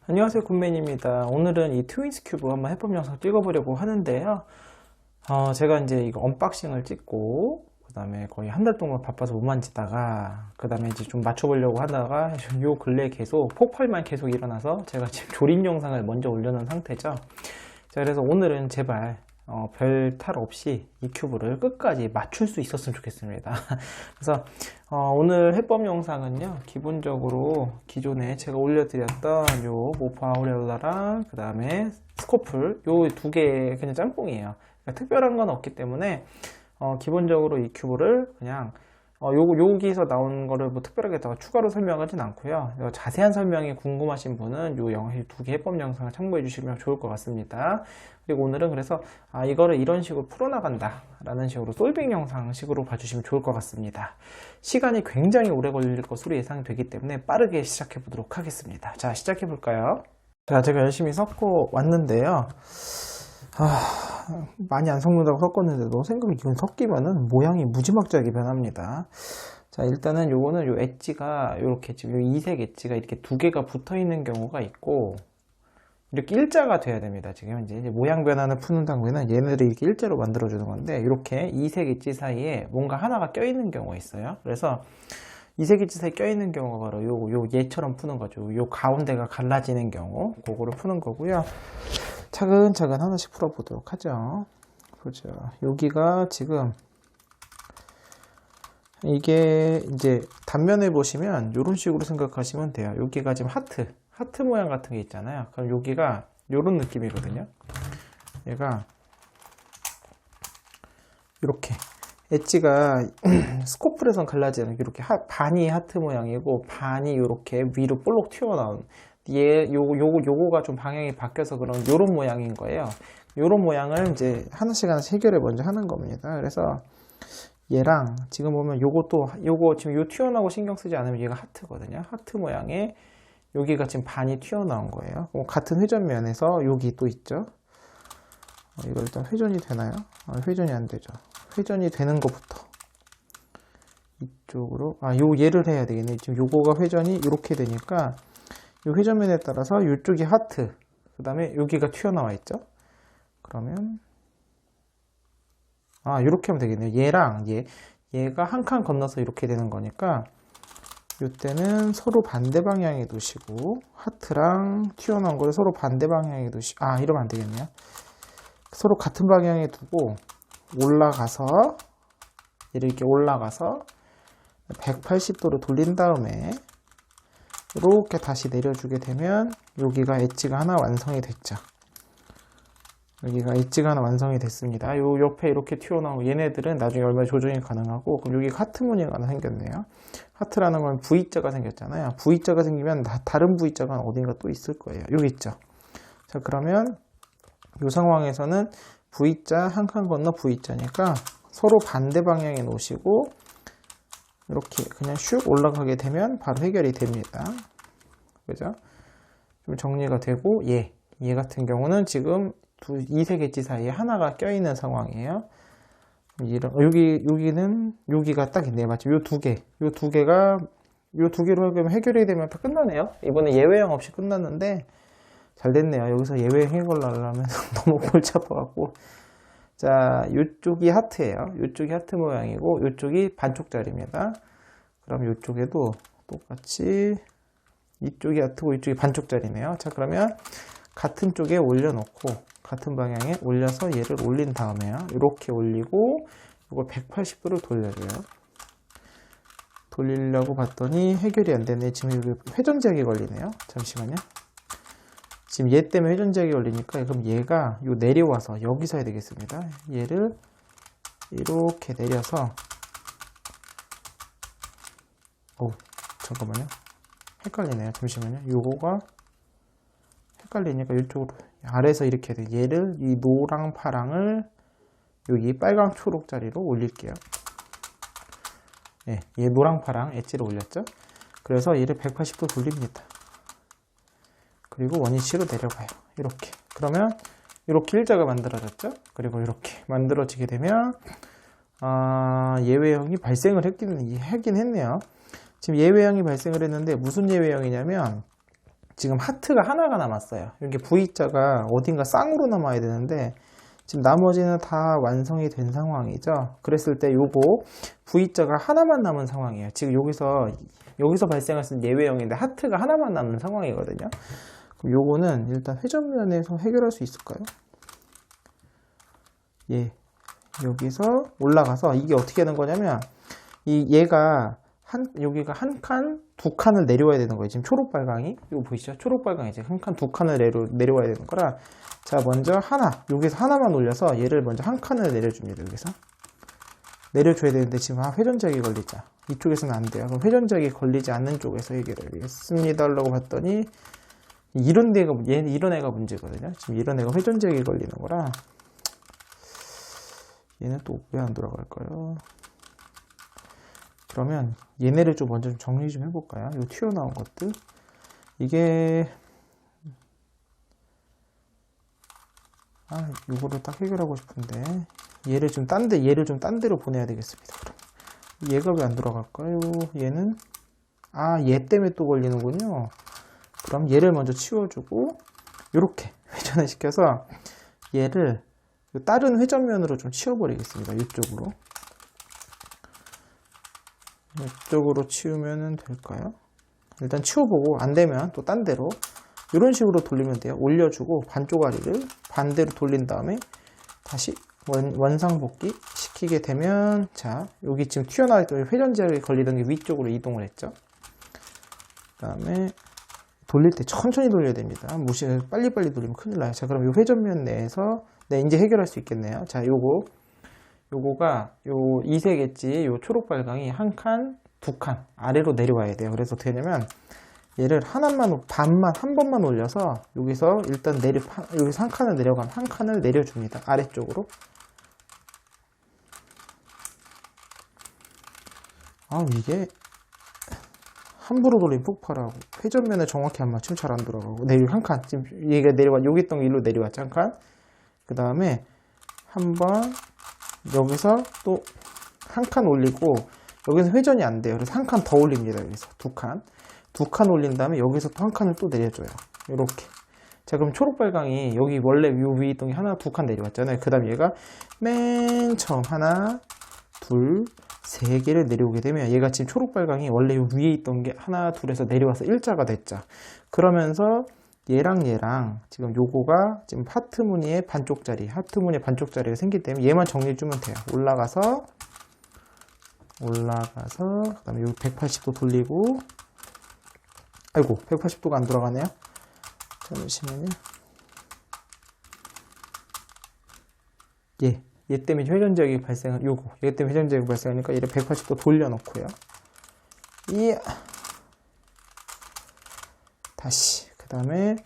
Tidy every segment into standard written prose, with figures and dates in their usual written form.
안녕하세요, 굿맨입니다. 오늘은 이 트윈스 큐브 한번 해법 영상 찍어보려고 하는데요. 제가 이제 이거 언박싱을 찍고 그 다음에 거의 한 달 동안 바빠서 못 만지다가 그 다음에 이제 좀 맞춰보려고 하다가 요 근래 계속 폭발만 계속 일어나서 제가 지금 조립 영상을 먼저 올려놓은 상태죠. 자, 그래서 오늘은 제발 별 탈 없이 이 큐브를 끝까지 맞출 수 있었으면 좋겠습니다. 그래서 오늘 해법 영상은요, 기본적으로 기존에 제가 올려드렸던 요 모파 아우렐라랑 그 다음에 스코플 요 두 개 그냥 짬뽕이에요. 그러니까 특별한 건 없기 때문에 기본적으로 이 큐브를 그냥 여기서 나온 거를 뭐 특별하게 더 추가로 설명하진 않고요. 자세한 설명이 궁금하신 분은 요 두 개 해법 영상을 참고해 주시면 좋을 것 같습니다. 그리고 오늘은 그래서 이거를 이런 식으로 풀어나간다 라는 식으로 솔빙 영상식으로 봐주시면 좋을 것 같습니다. 시간이 굉장히 오래 걸릴 것으로 예상되기 때문에 빠르게 시작해 보도록 하겠습니다. 자, 시작해 볼까요? 자, 제가 열심히 섞어 왔는데요. 많이 안 섞는다고 섞었는데도 생각이 이건 섞이면은 모양이 무지막지하게 변합니다. 자, 일단은 요거는 요 엣지가 요렇게 지금 요 이색 엣지가 이렇게 두 개가 붙어 있는 경우가 있고 이렇게 일자가 돼야 됩니다. 지금 이제 모양 변화를 푸는 당구에는 얘네들이 이렇게 일자로 만들어 주는 건데 이렇게 이색 엣지 사이에 뭔가 하나가 껴 있는 경우가 있어요. 그래서 이색 엣지 사이에 껴 있는 경우가 바로 요 얘처럼 푸는 거죠. 요 가운데가 갈라지는 경우 그거를 푸는 거고요. 차근차근 하나씩 풀어보도록 하죠. 보죠. 여기가 지금 이게 이제 단면에 보시면 이런 식으로 생각하시면 돼요. 여기가 지금 하트 모양 같은 게 있잖아요. 그럼 여기가 이런 느낌이거든요. 얘가 이렇게 엣지가 스코플에선 갈라지는 이렇게 반이 하트 모양이고 반이 이렇게 위로 볼록 튀어나온 요거가 좀 방향이 바뀌어서 그런 요런 모양인 거예요. 요런 모양을 이제 하나씩 해결을 먼저 하는 겁니다. 그래서 얘랑 지금 보면 요거 지금 요 튀어나오고 신경 쓰지 않으면 얘가 하트거든요. 하트 모양의 여기가 지금 반이 튀어나온 거예요. 같은 회전면에서 여기 또 있죠. 이거 일단 회전이 되나요? 회전이 안 되죠. 회전이 되는 것부터 이쪽으로 얘를 해야 되겠네. 지금 요거가 회전이 이렇게 되니까 이 회전면에 따라서 이쪽이 하트, 그 다음에 여기가 튀어나와 있죠. 그러면 이렇게 하면 되겠네요. 얘랑 얘가 한 칸 건너서 이렇게 되는 거니까 이때는 서로 반대 방향에 두시고 하트랑 튀어나온 거를 서로 반대 방향에 두시고 이러면 안 되겠네요. 서로 같은 방향에 두고 올라가서 얘를 이렇게 올라가서 180도로 돌린 다음에 이렇게 다시 내려주게 되면 여기가 엣지가 하나 완성이 됐죠. 여기가 엣지가 하나 완성이 됐습니다. 요 옆에 이렇게 튀어나오고 얘네들은 나중에 얼마나 조정이 가능하고 그럼 여기 하트 무늬가 하나 생겼네요. 하트라는 건 V자가 생겼잖아요. V자가 생기면 다른 V자가 어딘가 또 있을 거예요. 여기 있죠. 자, 그러면 이 상황에서는 V자 한 칸 건너 V자니까 서로 반대 방향에 놓으시고 이렇게 그냥 슉 올라가게 되면 바로 해결이 됩니다. 그죠? 좀 정리가 되고 얘 같은 경우는 지금 이색 엣지 사이에 하나가 껴있는 상황이에요. 여기가 딱 있네요. 맞죠? 요 두 개가 요 두 개로 해결이 되면 다 끝나네요. 이번에 예외형 없이 끝났는데 잘 됐네요. 여기서 예외형 해결하려면 너무 골치 아파갖고. 자, 이쪽이 하트예요. 이쪽이 하트 모양이고 이쪽이 반쪽짜리입니다. 그럼 이쪽에도 똑같이 이쪽이 하트고 이쪽이 반쪽짜리네요. 자, 그러면 같은 쪽에 올려놓고 같은 방향에 올려서 얘를 올린 다음에요. 이렇게 올리고 이걸 180도로 돌려줘요. 돌리려고 봤더니 해결이 안 되네. 지금 여기 회전 제약이 걸리네요. 잠시만요. 지금 얘 때문에 회전 제약이 걸리니까 그럼 얘가 내려와서 여기서 해야 되겠습니다. 얘를 이렇게 내려서 잠깐만요. 헷갈리네요. 잠시만요. 요거가 헷갈리니까 이쪽으로 아래에서 이렇게 해야 돼요. 얘를 이 노랑 파랑을 여기 빨강 초록자리로 올릴게요. 얘 노랑 파랑 엣지를 올렸죠. 그래서 얘를 180도 돌립니다. 그리고 원위치로 내려가요. 이렇게. 그러면 이렇게 일자가 만들어졌죠. 그리고 이렇게 만들어지게 되면 예외형이 발생을 하긴 했네요. 지금 예외형이 발생을 했는데 무슨 예외형이냐면 지금 하트가 하나가 남았어요. 이렇게 V자가 어딘가 쌍으로 남아야 되는데 지금 나머지는 다 완성이 된 상황이죠. 그랬을 때 요거 V자가 하나만 남은 상황이에요. 지금 여기서 발생할 수 있는 예외형인데 하트가 하나만 남는 상황이거든요. 그럼 요거는 일단 회전면에서 해결할 수 있을까요? 예, 여기서 올라가서 이게 어떻게 되는 거냐면 얘가 여기가 한 칸, 두 칸을 내려와야 되는 거예요. 지금 초록빨강이 이거 보이시죠? 초록빨강이 이제 한 칸, 두 칸을 내려와야 되는 거라 자 먼저 여기서 하나만 올려서 얘를 먼저 한 칸을 내려줍니다. 여기서 내려줘야 되는데 지금 회전작이 걸리자. 이쪽에서는 안 돼요. 그럼 회전작이 걸리지 않는 쪽에서 해결하겠습니다. 라고 봤더니 이런 애가 문제거든요. 지금 이런 애가 회전작이 걸리는 거라 얘는 또 왜 안 돌아갈까요? 그러면 얘네를 좀 먼저 좀 정리 좀 해볼까요? 이 튀어나온 것들 이게 이거를 딱 해결하고 싶은데 얘를 좀 딴 데로 보내야 되겠습니다. 그럼 얘가 왜 안 돌아갈까요? 얘는 얘 때문에 또 걸리는군요. 그럼 얘를 먼저 치워주고 이렇게 회전을 시켜서 얘를 다른 회전면으로 좀 치워버리겠습니다. 이쪽으로 치우면 될까요? 일단 치워보고 안 되면 또 딴 데로 이런 식으로 돌리면 돼요. 올려주고 반쪽아리를 반대로 돌린 다음에 다시 원상복귀 시키게 되면 자 여기 지금 튀어나올 때 회전제약이 걸리던 게 위쪽으로 이동을 했죠. 그 다음에 돌릴 때 천천히 돌려야 됩니다. 빨리빨리 돌리면 큰일 나요. 자 그럼 이 회전면 내에서 이제 해결할 수 있겠네요. 자 요거가 이색 엣지 요 초록빨강이 한 칸, 두 칸 아래로 내려와야 돼요. 그래서 어떻게 되냐면 얘를 한 번만 올려서 여기서 일단 여기서 한 칸을 내려가면 한 칸을 내려줍니다. 아래쪽으로. 이게 함부로 돌리면 폭발하고 회전면에 정확히 안 맞추면 잘 안 돌아가고 한 칸 지금 얘가 여기 있던 게 일로 내려왔죠. 한 칸. 그 다음에 한번 여기서 또 한 칸 올리고 여기서 회전이 안 돼요. 그래서 한 칸 더 올립니다. 여기서 두 칸 올린 다음에 여기서 또 한 칸을 또 내려줘요. 이렇게. 자 그럼 초록빨강이 여기 원래 위에 있던 게 하나, 두 칸 내려왔잖아요. 그 다음 얘가 맨 처음 하나, 둘, 세 개를 내려오게 되면 얘가 지금 초록빨강이 원래 위에 있던 게 하나, 둘에서 내려와서 일자가 됐죠. 그러면서 얘랑 지금 요거가 지금 하트 무늬의 반쪽짜리가 생기기 때문에 얘만 정리해주면 돼요. 올라가서 그 다음에 여기 180도 돌리고 180도가 안 돌아가네요. 잠시만요. 얘 때문에 회전적이 발생하니까 얘를 180도 돌려놓고요. 다시 그 다음에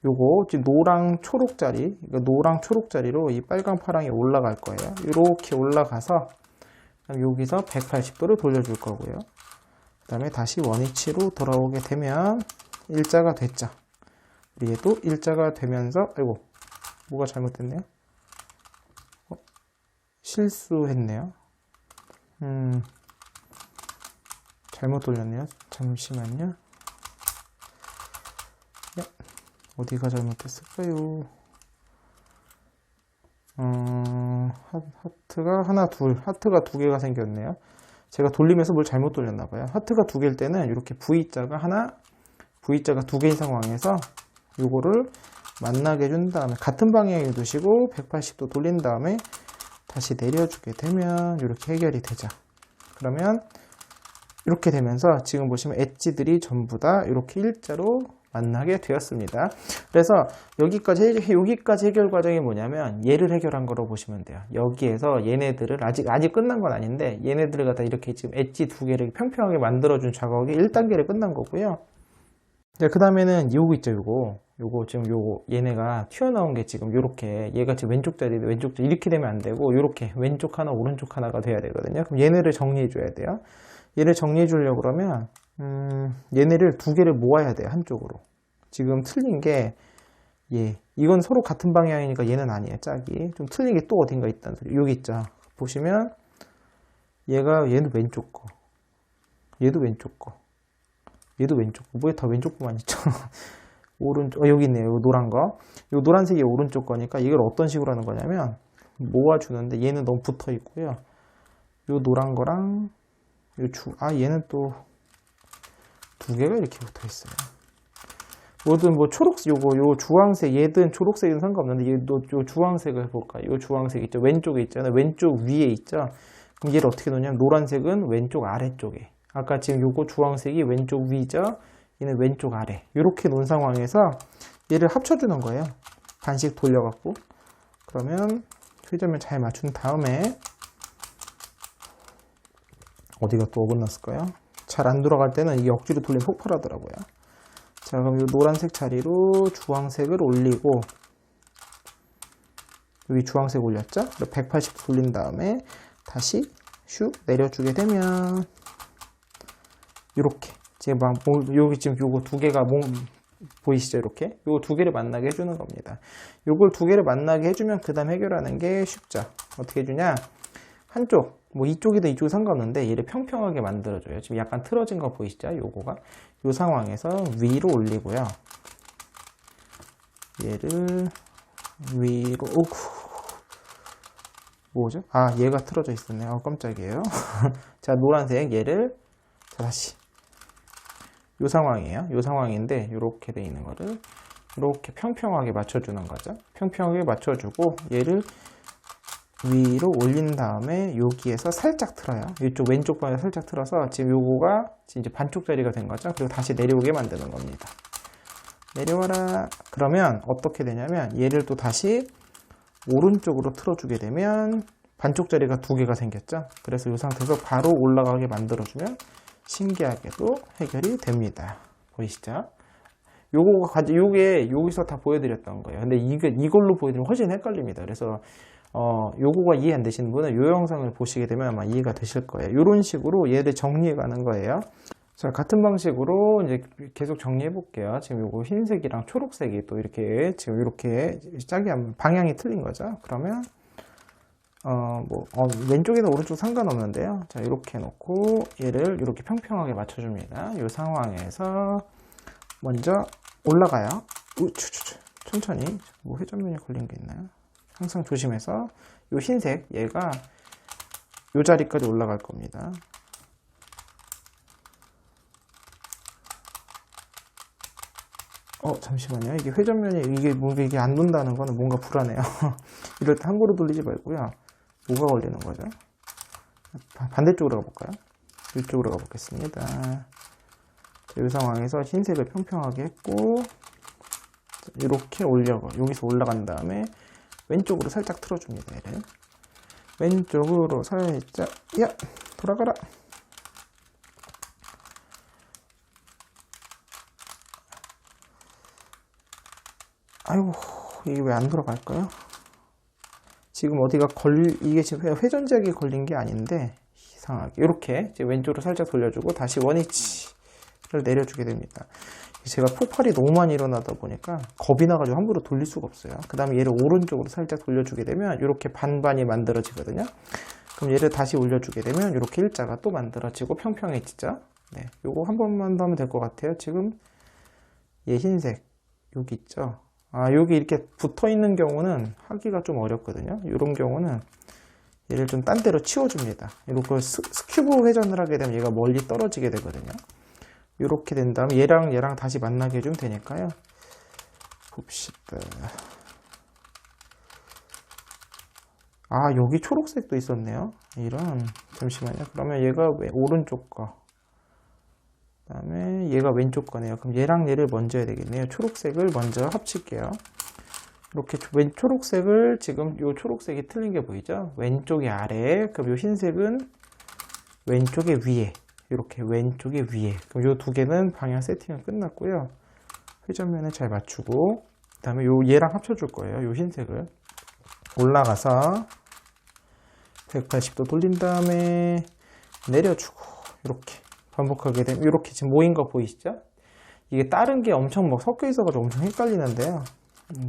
요거 지금 노랑 초록짜리로 이 빨강 파랑이 올라갈 거예요. 이렇게 올라가서 여기서 180도를 돌려줄 거고요. 그 다음에 다시 원위치로 돌아오게 되면 일자가 됐죠. 얘도 일자가 되면서 뭐가 잘못됐네요. 실수했네요. 잘못 돌렸네요. 잠시만요. 어디가 잘못됐을까요? 하트가 두 개가 생겼네요. 제가 돌리면서 뭘 잘못 돌렸나봐요. 하트가 두 개일 때는 이렇게 V자가 두 개인 상황에서 요거를 만나게 해준 다음에 같은 방향에 두시고 180도 돌린 다음에 다시 내려주게 되면 이렇게 해결이 되죠. 그러면 이렇게 되면서 지금 보시면 엣지들이 전부 다 이렇게 일자로 만나게 되었습니다. 그래서 여기까지 해결 과정이 뭐냐면 얘를 해결한 거로 보시면 돼요. 여기에서 얘네들을 아직 끝난 건 아닌데 얘네들을 갖다 이렇게 지금 엣지 두 개를 평평하게 만들어준 작업이 1단계를 끝난 거고요. 그 다음에는 요거 있죠. 요거 지금 얘네가 튀어나온 게 지금 요렇게 얘가 지금 왼쪽 자리 이렇게 되면 안 되고 요렇게 왼쪽 하나 오른쪽 하나가 돼야 되거든요. 그럼 얘네를 정리해 줘야 돼요. 얘를 정리해 주려고 그러면 얘네를 두 개를 모아야 돼요. 한쪽으로. 지금 틀린 게 이건 서로 같은 방향이니까 얘는 아니에요. 짝이. 좀 틀린 게 또 어딘가 있다는 소리. 여기 있죠. 보시면 얘는 왼쪽 거. 얘도 왼쪽 거. 왜 다 왼쪽 거만 있죠? 오른쪽, 여기 있네요. 요 노란 거. 요 노란색이 오른쪽 거니까 이걸 어떤 식으로 하는 거냐면 모아주는데 얘는 너무 붙어 있고요. 요 노란 거랑 얘는 또 두 개가 이렇게 붙어 있어요. 뭐든 뭐 초록색, 요 주황색, 얘든 초록색이든 상관없는데 요 주황색을 해볼까요? 요 주황색 있죠? 왼쪽에 있잖아요. 왼쪽 위에 있죠? 그럼 얘를 어떻게 놓냐면 노란색은 왼쪽 아래쪽에. 아까 지금 요거 주황색이 왼쪽 위죠? 얘는 왼쪽 아래. 이렇게 놓은 상황에서 얘를 합쳐주는 거예요. 반씩 돌려갖고. 그러면 회전을 잘 맞춘 다음에 어디가 또 어긋났을까요? 잘 안 돌아갈 때는 이 억지로 돌리면 폭발하더라고요. 자, 그럼 이 노란색 자리로 주황색을 올리고 여기 주황색 올렸죠? 180도 돌린 다음에 다시 슉 내려주게 되면 이렇게 지금 여기 지금 요거 두 개가 보이시죠? 이렇게 요거 두 개를 만나게 해주는 겁니다. 요걸 두 개를 만나게 해주면 그 다음 해결하는 게 쉽죠. 어떻게 해주냐? 한쪽 뭐 이쪽이든 이쪽이 상관없는데 얘를 평평하게 만들어줘요. 지금 약간 틀어진 거 보이시죠? 요거가 요 상황에서 위로 올리고요. 얘를 위로 뭐죠? 아, 얘가 틀어져 있었네요. 깜짝이에요. 자, 노란색 얘를 다시 요 상황이에요. 요 상황인데 요렇게 돼 있는 거를 이렇게 평평하게 맞춰주는 거죠. 평평하게 맞춰주고 얘를 위로 올린 다음에 여기에서 살짝 틀어요. 이쪽 왼쪽 방에 살짝 틀어서 지금 요거가 이제 반쪽짜리가 된 거죠. 그리고 다시 내려오게 만드는 겁니다. 내려와라. 그러면 어떻게 되냐면 얘를 또 다시 오른쪽으로 틀어주게 되면 반쪽짜리가 두 개가 생겼죠. 그래서 이 상태에서 바로 올라가게 만들어주면 신기하게도 해결이 됩니다. 보이시죠? 요게 여기서 다 보여드렸던 거예요. 근데 이걸로 보여드리면 훨씬 헷갈립니다. 그래서 요거가 이해 안 되시는 분은 요 영상을 보시게 되면 아마 이해가 되실 거예요. 이런 식으로 얘를 정리해 가는 거예요. 자, 같은 방식으로 이제 계속 정리해 볼게요. 지금 요거 흰색이랑 초록색이 또 이렇게 지금 이렇게 짝이 방향이 틀린 거죠. 그러면 왼쪽이나 오른쪽 상관없는데요. 자, 이렇게 놓고 얘를 이렇게 평평하게 맞춰줍니다. 이 상황에서 먼저 올라가요. 천천히. 뭐 회전면이 걸린 게 있나요? 항상 조심해서 이 흰색 얘가 이 자리까지 올라갈 겁니다. 잠시만요. 이게 회전면이 이게 안 돈다는 거는 뭔가 불안해요. 이럴 때 함부로 돌리지 말고요. 뭐가 걸리는 거죠? 반대쪽으로 가볼까요? 이쪽으로 가보겠습니다. 이 상황에서 흰색을 평평하게 했고 이렇게 여기서 올라간 다음에 왼쪽으로 살짝 틀어줍니다. 얘를 왼쪽으로 살짝 돌아가라. 아이고, 이게 왜 안 돌아갈까요? 지금 어디가 이게 지금 회전작이 걸린 게 아닌데 이상하게 이렇게 왼쪽으로 살짝 돌려주고 다시 원위치를 내려주게 됩니다. 제가 폭발이 너무 많이 일어나다 보니까 겁이 나가지고 함부로 돌릴 수가 없어요. 그 다음에 얘를 오른쪽으로 살짝 돌려주게 되면 이렇게 반반이 만들어지거든요. 그럼 얘를 다시 올려주게 되면 이렇게 일자가 또 만들어지고 평평해지죠. 네, 요거 한 번만 더 하면 될 것 같아요. 지금 얘 흰색 여기 있죠. 여기 이렇게 붙어 있는 경우는 하기가 좀 어렵거든요. 이런 경우는 얘를 좀 딴 데로 치워줍니다. 이렇게 스큐브 회전을 하게 되면 얘가 멀리 떨어지게 되거든요. 이렇게 된 다음에 얘랑 다시 만나게 해주면 되니까요. 봅시다. 여기 초록색도 있었네요. 잠시만요. 그러면 얘가 오른쪽 거. 그 다음에 얘가 왼쪽 거네요. 그럼 얘랑 얘를 먼저 해야 되겠네요. 초록색을 먼저 합칠게요. 이렇게 초록색을 지금 요 초록색이 틀린 게 보이죠? 왼쪽이 아래, 그럼 요 흰색은 왼쪽에 위에, 이렇게 왼쪽에 위에. 그럼 요 두 개는 방향 세팅은 끝났고요. 회전면을 잘 맞추고, 그 다음에 얘랑 합쳐줄 거예요. 요 흰색을 올라가서 180도 돌린 다음에 내려주고 이렇게 반복하게 되면 이렇게 지금 모인 거 보이시죠? 이게 다른 게 엄청 섞여 있어가지고 엄청 헷갈리는데요.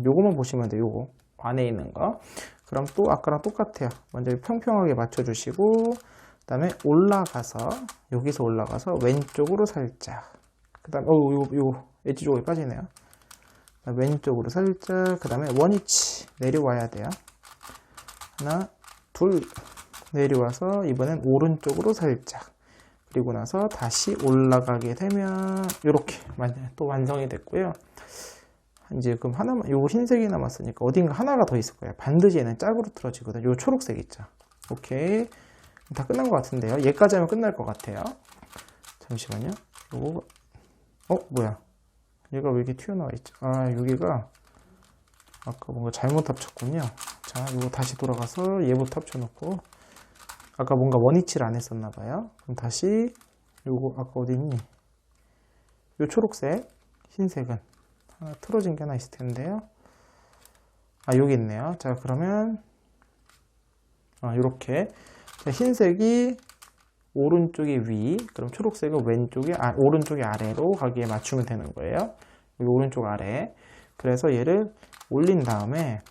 요거만 보시면 돼요. 요거 안에 있는 거. 그럼 또 아까랑 똑같아요. 먼저 평평하게 맞춰주시고 그 다음에 여기서 올라가서 왼쪽으로 살짝 그 다음에 요 엣지 쪽에 빠지네요. 왼쪽으로 살짝, 그 다음에 원위치 내려와야 돼요. 하나, 둘, 내려와서 이번엔 오른쪽으로 살짝, 그리고 나서 다시 올라가게 되면 이렇게 또 완성이 됐고요. 이제 그럼 하나만, 요거 흰색이 남았으니까 어딘가 하나가 더 있을 거예요. 반드시 얘는 짝으로 틀어지거든요. 요 초록색 있죠. 오케이. 다 끝난 것 같은데요. 얘까지 하면 끝날 것 같아요. 잠시만요. 요거, 뭐야. 얘가 왜 이렇게 튀어나와 있죠? 아, 여기가 아까 뭔가 잘못 합쳤군요. 자, 요거 다시 돌아가서 얘부터 합쳐놓고, 아까 뭔가 원위치를 안 했었나 봐요. 그럼 다시 요거 아까 어디 있니? 요 초록색, 흰색은 하나 틀어진 게 하나 있을 텐데요. 아, 여기 있네요. 자, 그러면 요렇게 흰색이 오른쪽이 위, 그럼 초록색은 왼쪽이 오른쪽이 아래로 가기에 맞추면 되는 거예요. 여기 오른쪽 아래. 그래서 얘를 올린 다음에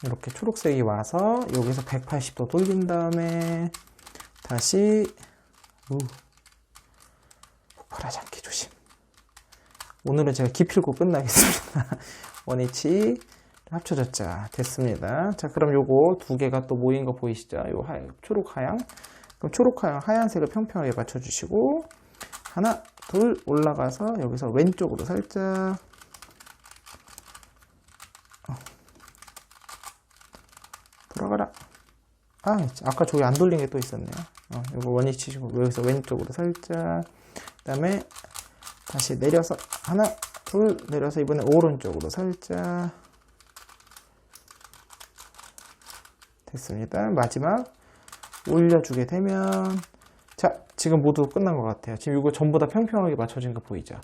이렇게 초록색이 와서 여기서 180도 돌린 다음에 다시 폭발하지 않게 조심. 오늘은 제가 기필코 끝나겠습니다. 원위치 합쳐졌죠. 됐습니다. 자, 그럼 요거 두 개가 또 모인 거 보이시죠? 요 초록 하양. 그럼 초록 하양 하얀색을 평평하게 맞춰주시고, 하나, 둘 올라가서 여기서 왼쪽으로 살짝, 돌아가라. 아까 저기 안 돌린 게 또 있었네요. 요거 원위치 치시고 여기서 왼쪽으로 살짝, 그 다음에 다시 내려서 하나, 둘 내려서 이번에 오른쪽으로 살짝. 됐습니다. 마지막 올려주게 되면, 자, 지금 모두 끝난 것 같아요. 지금 이거 전부 다 평평하게 맞춰진 거 보이죠?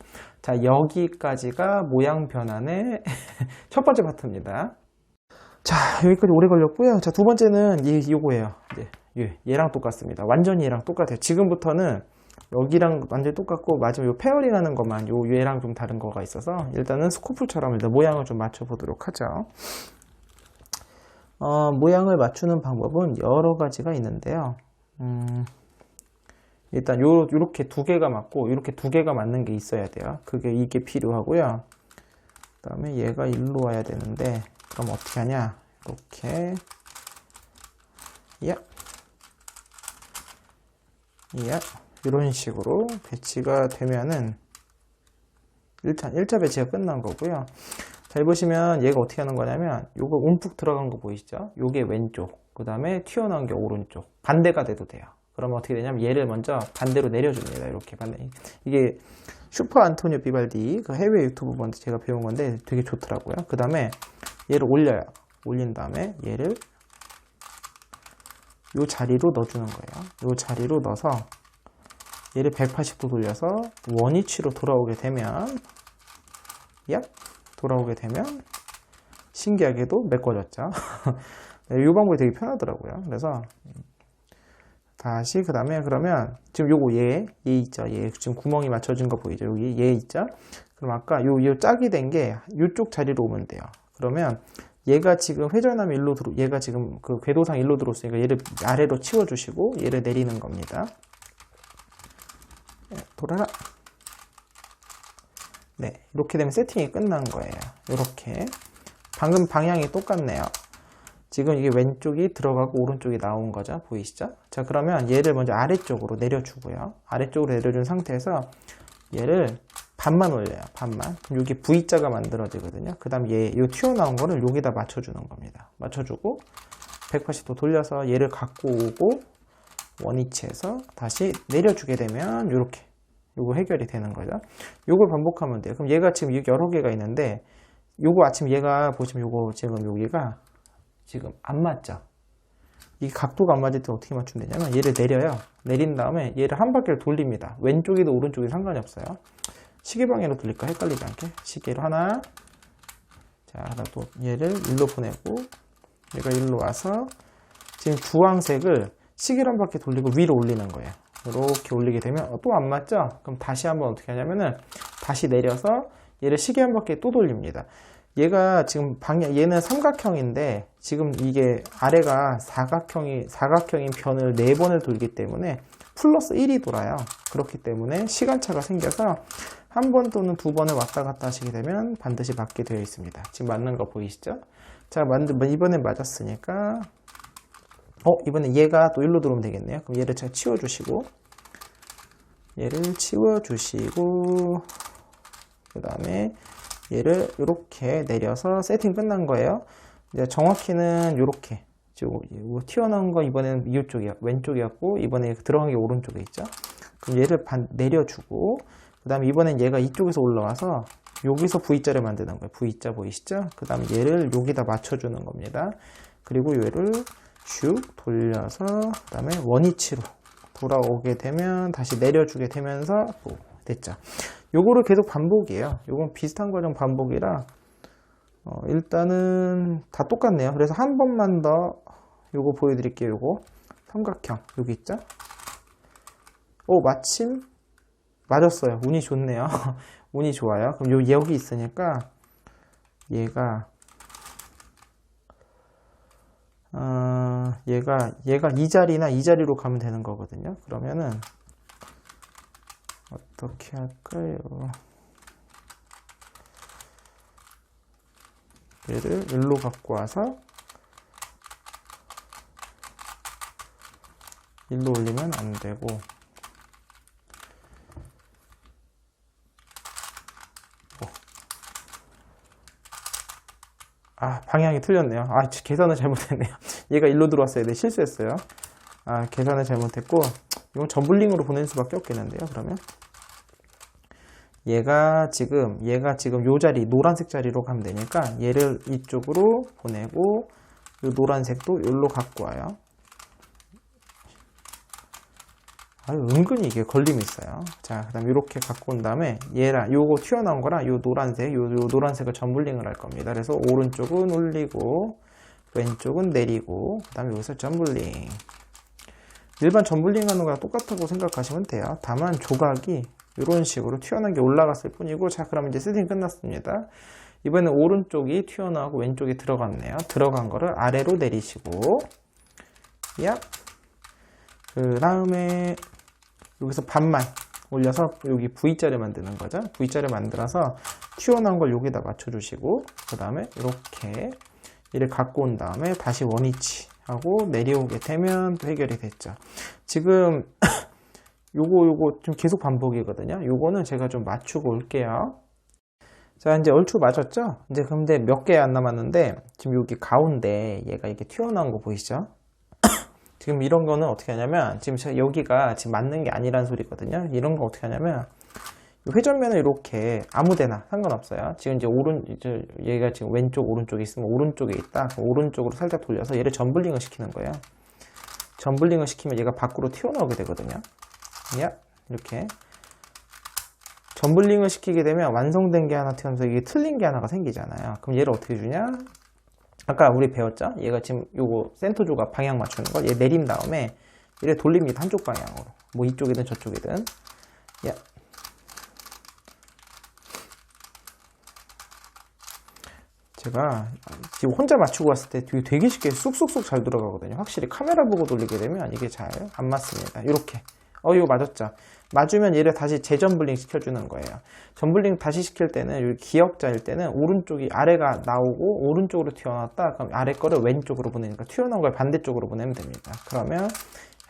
자, 여기까지가 모양 변환의 첫 번째 파트입니다. 자, 여기까지 오래 걸렸고요. 자, 두 번째는 요거예요. 얘랑 똑같습니다. 완전히 얘랑 똑같아요. 지금부터는 여기랑 완전히 똑같고, 마지막 요 페어링 하는 것만 얘랑 좀 다른 거가 있어서 일단은 스코프처럼 일단 모양을 좀 맞춰 보도록 하죠. 모양을 맞추는 방법은 여러 가지가 있는데요. 일단 요렇게 두 개가 맞고, 요렇게 두 개가 맞는 게 있어야 돼요. 이게 필요하고요. 그 다음에 얘가 일로 와야 되는데, 그럼 어떻게 하냐? 이렇게, 이런 식으로 배치가 되면은, 일단 1차 배치가 끝난 거고요. 잘 보시면 얘가 어떻게 하는 거냐면, 요거 움푹 들어간 거 보이시죠? 요게 왼쪽, 그 다음에 튀어나온 게 오른쪽. 반대가 돼도 돼요. 그러면 어떻게 되냐면 얘를 먼저 반대로 내려줍니다. 이렇게 반대. 이게 슈퍼 안토니오 비발디 그 해외 유튜브 번째 제가 배운 건데 되게 좋더라고요. 그 다음에 얘를 올려요. 올린 다음에 얘를 요 자리로 넣어주는 거예요. 요 자리로 넣어서 얘를 180도 돌려서 원위치로 돌아오게 되면, 돌아오게 되면 신기하게도 메꿔졌죠. 이 방법이 되게 편하더라고요. 그래서 다시 그 다음에 그러면 지금 요거 얘 있죠. 얘 지금 구멍이 맞춰진 거 보이죠? 여기 얘 있죠? 그럼 아까 요 짝이 된 게 요쪽 자리로 오면 돼요. 그러면 얘가 지금 회전하면 얘가 지금 그 궤도상 일로 들어왔으니까 얘를 아래로 치워주시고 얘를 내리는 겁니다. 돌아라. 네, 이렇게 되면 세팅이 끝난 거예요. 이렇게 방금 방향이 똑같네요. 지금 이게 왼쪽이 들어가고 오른쪽이 나온 거죠. 보이시죠? 자, 그러면 얘를 먼저 아래쪽으로 내려주고요. 아래쪽으로 내려준 상태에서 얘를 반만 올려요. 반만. 그럼 여기 V자가 만들어지거든요. 그 다음 요 튀어나온 거를 여기다 맞춰주는 겁니다. 맞춰주고 180도 돌려서 얘를 갖고 오고 원위치에서 다시 내려주게 되면 요렇게 요거 해결이 되는 거죠. 요걸 반복하면 돼요. 그럼 얘가 지금 여러 개가 있는데, 요거 아침 얘가 보시면 요거 지금 여기가 지금 안 맞죠? 이 각도가 안 맞을 때 어떻게 맞추면 되냐면 얘를 내려요. 내린 다음에 얘를 한 바퀴를 돌립니다. 왼쪽이든 오른쪽이든 상관이 없어요. 시계 방향으로 돌릴까? 헷갈리지 않게. 시계로 하나. 자, 하나 또 얘를 일로 보내고, 얘가 일로 와서 지금 주황색을 시계를 한 바퀴 돌리고 위로 올리는 거예요. 이렇게 올리게 되면 또 안 맞죠? 그럼 다시 한번 어떻게 하냐면은 다시 내려서 얘를 시계 한 바퀴 또 돌립니다. 얘가 지금 얘는 삼각형인데 지금 이게 아래가 사각형인 변을 4번을 돌기 때문에 플러스 1이 돌아요. 그렇기 때문에 시간차가 생겨서 한 번 또는 두 번을 왔다 갔다 하시게 되면 반드시 맞게 되어 있습니다. 지금 맞는 거 보이시죠? 자, 이번엔 맞았으니까 이번엔 얘가 또 1로 들어오면 되겠네요. 그럼 얘를 잘 치워주시고 그 다음에 얘를 이렇게 내려서 세팅 끝난 거예요. 이제 정확히는 이렇게 튀어나온 거 이번에는 왼쪽이었고 이번에 들어간 게 오른쪽에 있죠. 그럼 얘를 내려주고 그 다음에 이번엔 얘가 이쪽에서 올라와서 여기서 V자를 만드는 거예요. V자 보이시죠? 그 다음에 얘를 여기다 맞춰주는 겁니다. 그리고 얘를 슉 돌려서 그 다음에 원위치로 돌아오게 되면 다시 내려주게 되면서 됐죠. 요거를 계속 반복이에요. 요건 비슷한 과정 반복이라 일단은 다 똑같네요. 그래서 한 번만 더 요거 보여드릴게요. 요거 삼각형 여기 있죠? 마침 맞았어요. 운이 좋네요. 운이 좋아요. 그럼 여기 있으니까 얘가 이 자리나 이 자리로 가면 되는 거거든요. 그러면은 어떻게 할까요? 얘를 일로 갖고 와서 일로 올리면 안 되고 방향이 틀렸네요. 계산을 잘못했네요. 얘가 일로 들어왔어야 돼. 실수했어요. 계산을 잘못했고 이건 저블링으로 보낼 수밖에 없겠는데요. 그러면 얘가 지금 요 자리 노란색 자리로 가면 되니까 얘를 이쪽으로 보내고 요 노란색도 여기로 갖고 와요. 은근히 이게 걸림이 있어요. 자, 그 다음에 이렇게 갖고 온 다음에 요거 튀어나온 거랑 요 노란색을 점블링을 할 겁니다. 그래서 오른쪽은 올리고 왼쪽은 내리고 그 다음에 여기서 점블링. 일반 점블링 하는 거랑 똑같다고 생각하시면 돼요. 다만 조각이 이런 식으로 튀어나온 게 올라갔을 뿐이고. 자, 그럼 이제 세팅 끝났습니다. 이번엔 오른쪽이 튀어나오고 왼쪽이 들어갔네요. 들어간 거를 아래로 내리시고 그 다음에 여기서 반만 올려서 여기 V자를 만드는 거죠. V자를 만들어서 튀어나온 걸 여기다 맞춰주시고 그 다음에 이렇게 얘를 갖고 온 다음에 다시 원위치 하고 내려오게 되면 또 해결이 됐죠. 지금 요거 좀 계속 반복이거든요. 요거는 제가 좀 맞추고 올게요. 자, 이제 얼추 맞았죠? 이제 근데 몇 개 안 남았는데 지금 여기 가운데 얘가 이렇게 튀어나온 거 보이시죠? 지금 이런 거는 어떻게 하냐면 지금 여기가 지금 맞는 게 아니란 소리거든요. 이런 거 어떻게 하냐면 회전면을 이렇게 아무데나 상관없어요. 지금 이제 얘가 지금 왼쪽 오른쪽에 있으면 오른쪽에 있다. 오른쪽으로 살짝 돌려서 얘를 점블링을 시키는 거예요. 점블링을 시키면 얘가 밖으로 튀어나오게 되거든요. 이렇게 점블링을 시키게 되면 완성된 게 하나 튀어나와서 이게 틀린 게 하나가 생기잖아요. 그럼 얘를 어떻게 주냐? 아까 우리 배웠죠? 얘가 지금 요거 센터 조각 방향 맞추는 거. 얘 내린 다음에 얘를 돌립니다. 한쪽 방향으로. 뭐 이쪽이든 저쪽이든. 제가 지금 혼자 맞추고 왔을 때 되게 쉽게 쑥쑥쑥 잘 들어가거든요. 확실히 카메라 보고 돌리게 되면 이게 잘 안 맞습니다. 이렇게. 이거 맞았죠? 맞으면 얘를 다시 재점블링 시켜주는 거예요. 점블링 다시 시킬 때는 여기 기역자일 때는 오른쪽이 아래가 나오고 오른쪽으로 튀어나왔다. 그럼 아래 거를 왼쪽으로 보내니까 튀어나온 걸 반대쪽으로 보내면 됩니다. 그러면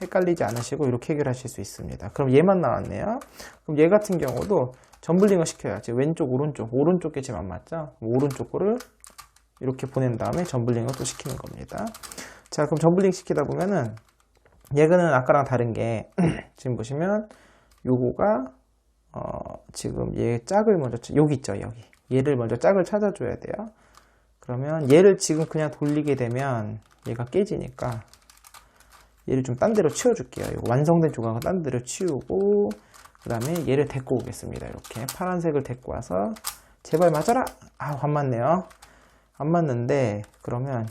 헷갈리지 않으시고 이렇게 해결하실 수 있습니다. 그럼 얘만 나왔네요. 그럼 얘 같은 경우도 점블링을 시켜야지. 왼쪽, 오른쪽 게 지금 안 맞죠? 오른쪽 거를 이렇게 보낸 다음에 점블링을 또 시키는 겁니다. 자, 그럼 점블링 시키다 보면은 얘는 아까랑 다른 게 지금 보시면 요거가 지금 얘 짝을 먼저 여기 있죠. 여기 얘를 먼저 짝을 찾아줘야 돼요. 그러면 얘를 지금 그냥 돌리게 되면 얘가 깨지니까 얘를 좀 딴 데로 치워줄게요. 완성된 조각은 딴 데로 치우고 그 다음에 얘를 데리고 오겠습니다. 이렇게 파란색을 데리고 와서 제발 맞아라. 안 맞네요. 안 맞는데 그러면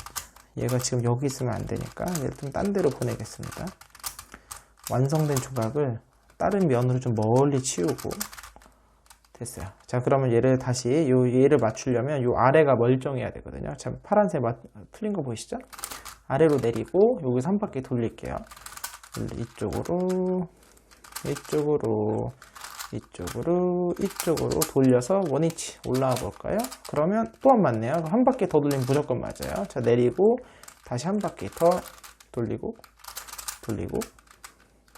얘가 지금 여기 있으면 안 되니까 얘를 좀 딴 데로 보내겠습니다. 완성된 조각을 다른 면으로 좀 멀리 치우고 됐어요. 자, 그러면 얘를 다시 얘를 맞추려면 요 아래가 멀쩡해야 되거든요. 자, 파란색 틀린 거 보이시죠? 아래로 내리고 여기서 한 바퀴 돌릴게요. 이쪽으로 이쪽으로 이쪽으로 돌려서 원위치 올라와 볼까요? 그러면 또 안 맞네요. 한 바퀴 더 돌리면 무조건 맞아요. 자, 내리고 다시 한 바퀴 더 돌리고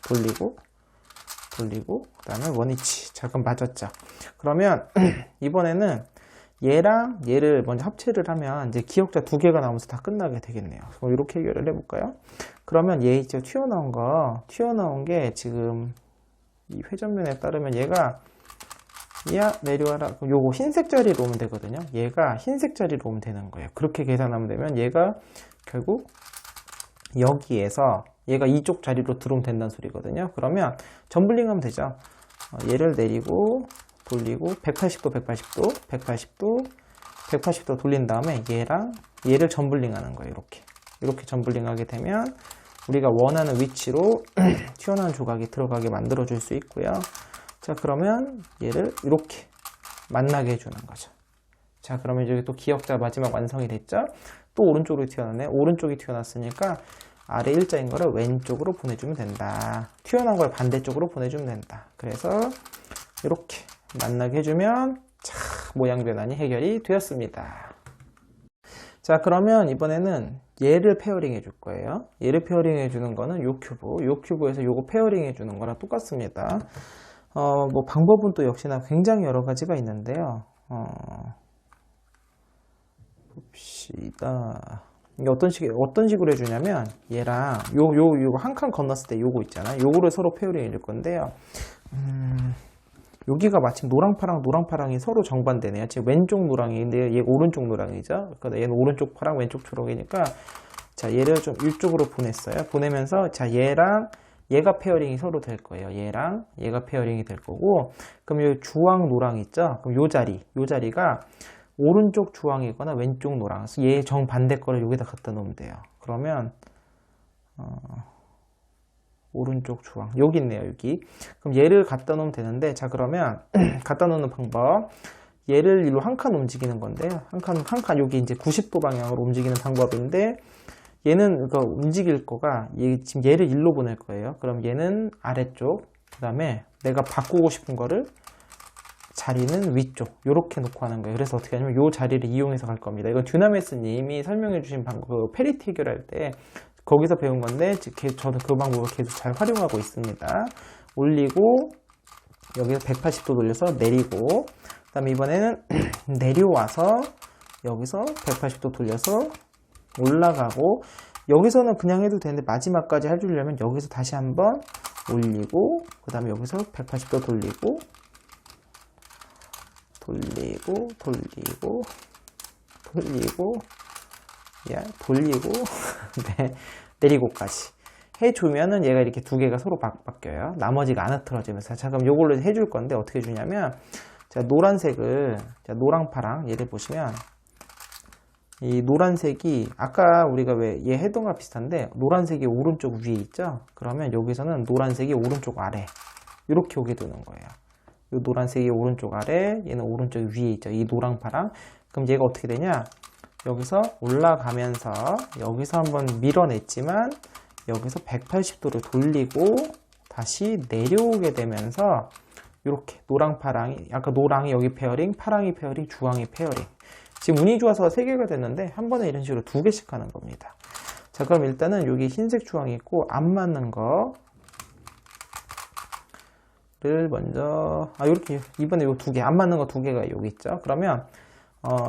그 다음에 원위치. 자, 그럼 맞았죠. 그러면 이번에는 얘랑 얘를 먼저 합체를 하면 이제 기억자 두 개가 나오면서 다 끝나게 되겠네요. 그럼 이렇게 해결을 해볼까요? 그러면 얘 이제 튀어나온 게 지금 이 회전면에 따르면 얘가 야 내려와라. 요거 흰색 자리로 오면 되거든요. 얘가 흰색 자리로 오면 되는 거예요. 그렇게 계산하면 되면 얘가 결국 여기에서 얘가 이쪽 자리로 들어오면 된다는 소리거든요. 그러면 점블링하면 되죠. 얘를 내리고 돌리고 180도 돌린 다음에 얘랑 얘를 점블링하는 거예요. 이렇게 점블링하게 되면 우리가 원하는 위치로 튀어나온 조각이 들어가게 만들어 줄 수 있고요. 자, 그러면 얘를 이렇게 만나게 해주는 거죠. 자, 그러면 여기 또 기억자 마지막 완성이 됐죠? 또 오른쪽으로 튀어나왔네. 오른쪽이 튀어나왔으니까 아래 일자인 거를 왼쪽으로 보내주면 된다. 튀어나온 걸 반대쪽으로 보내주면 된다. 그래서 이렇게 만나게 해주면 모양 변환이 해결이 되었습니다. 자, 그러면 이번에는 얘를 페어링 해줄 거예요. 얘를 페어링 해주는 거는 요 큐브에서 요거 페어링 해주는 거랑 똑같습니다. 뭐 방법은 또 역시나 굉장히 여러 가지가 있는데요. 봅시다. 이게 어떤 식으로 해주냐면 얘랑 요거 한 칸 건넜을 때 요거 있잖아요. 요거를 서로 페어링 해줄 건데요. 여기가 마침 노랑파랑이 서로 정반대네요. 지금 왼쪽 노랑인데 얘 오른쪽 노랑이죠. 그러니까 얘는 오른쪽 파랑 왼쪽 초록이니까 자, 얘를 좀 이쪽으로 보냈어요. 보내면서 자, 얘랑 얘가 페어링이 서로 될 거예요. 얘랑 얘가 페어링이 될 거고, 그럼 이 주황 노랑 있죠? 그럼 요 자리가 오른쪽 주황이거나 왼쪽 노랑. 얘 정반대 거를 여기다 갖다 놓으면 돼요. 그러면 오른쪽 주황 여기 있네요. 여기. 그럼 얘를 갖다 놓으면 되는데, 자, 그러면 갖다 놓는 방법, 얘를 일로 한 칸 움직이는 건데요. 한 칸 여기 이제 90도 방향으로 움직이는 방법인데, 얘는 움직일 거가 지금 얘를 일로 보낼 거예요. 그럼 얘는 아래쪽, 그 다음에 내가 바꾸고 싶은 거를 자리는 위쪽, 이렇게 놓고 하는 거예요. 그래서 어떻게 하냐면 이 자리를 이용해서 갈 겁니다. 이건 듀나메스님이 설명해 주신 방법, 페리티 해결할 때 거기서 배운 건데, 저도 그 방법을 계속 잘 활용하고 있습니다. 올리고 여기서 180도 돌려서 내리고, 그 다음에 이번에는 내려와서 여기서 180도 돌려서 올라가고, 여기서는 그냥 해도 되는데 마지막까지 해주려면 여기서 다시 한번 올리고, 그 다음에 여기서 180도 돌리고 네, 내리고까지 해주면은 얘가 이렇게 두 개가 서로 바뀌어요. 나머지가 안 흐트러지면서. 자, 그럼 요걸로 해줄 건데 어떻게 해주냐면, 자, 노란색을, 자, 노랑파랑 얘를 보시면 이 노란색이 아까 우리가 왜 얘 했던 거랑 비슷한데, 노란색이 오른쪽 위에 있죠? 그러면 여기서는 노란색이 오른쪽 아래 이렇게 오게 되는 거예요. 이 노란색이 오른쪽 아래, 얘는 오른쪽 위에 있죠. 이 노랑파랑. 그럼 얘가 어떻게 되냐? 여기서 올라가면서 여기서 한번 밀어냈지만 여기서 180도를 돌리고 다시 내려오게 되면서 이렇게 노랑파랑이, 아까 노랑이 여기 페어링, 파랑이 페어링, 주황이 페어링. 지금 운이 좋아서 3개가 됐는데 한 번에 이런 식으로 2개씩 하는 겁니다. 자, 그럼 일단은 여기 흰색 주황이 있고 안 맞는 거를 먼저, 이렇게 이번에 요 2개, 안 맞는 거 2개가 여기 있죠. 그러면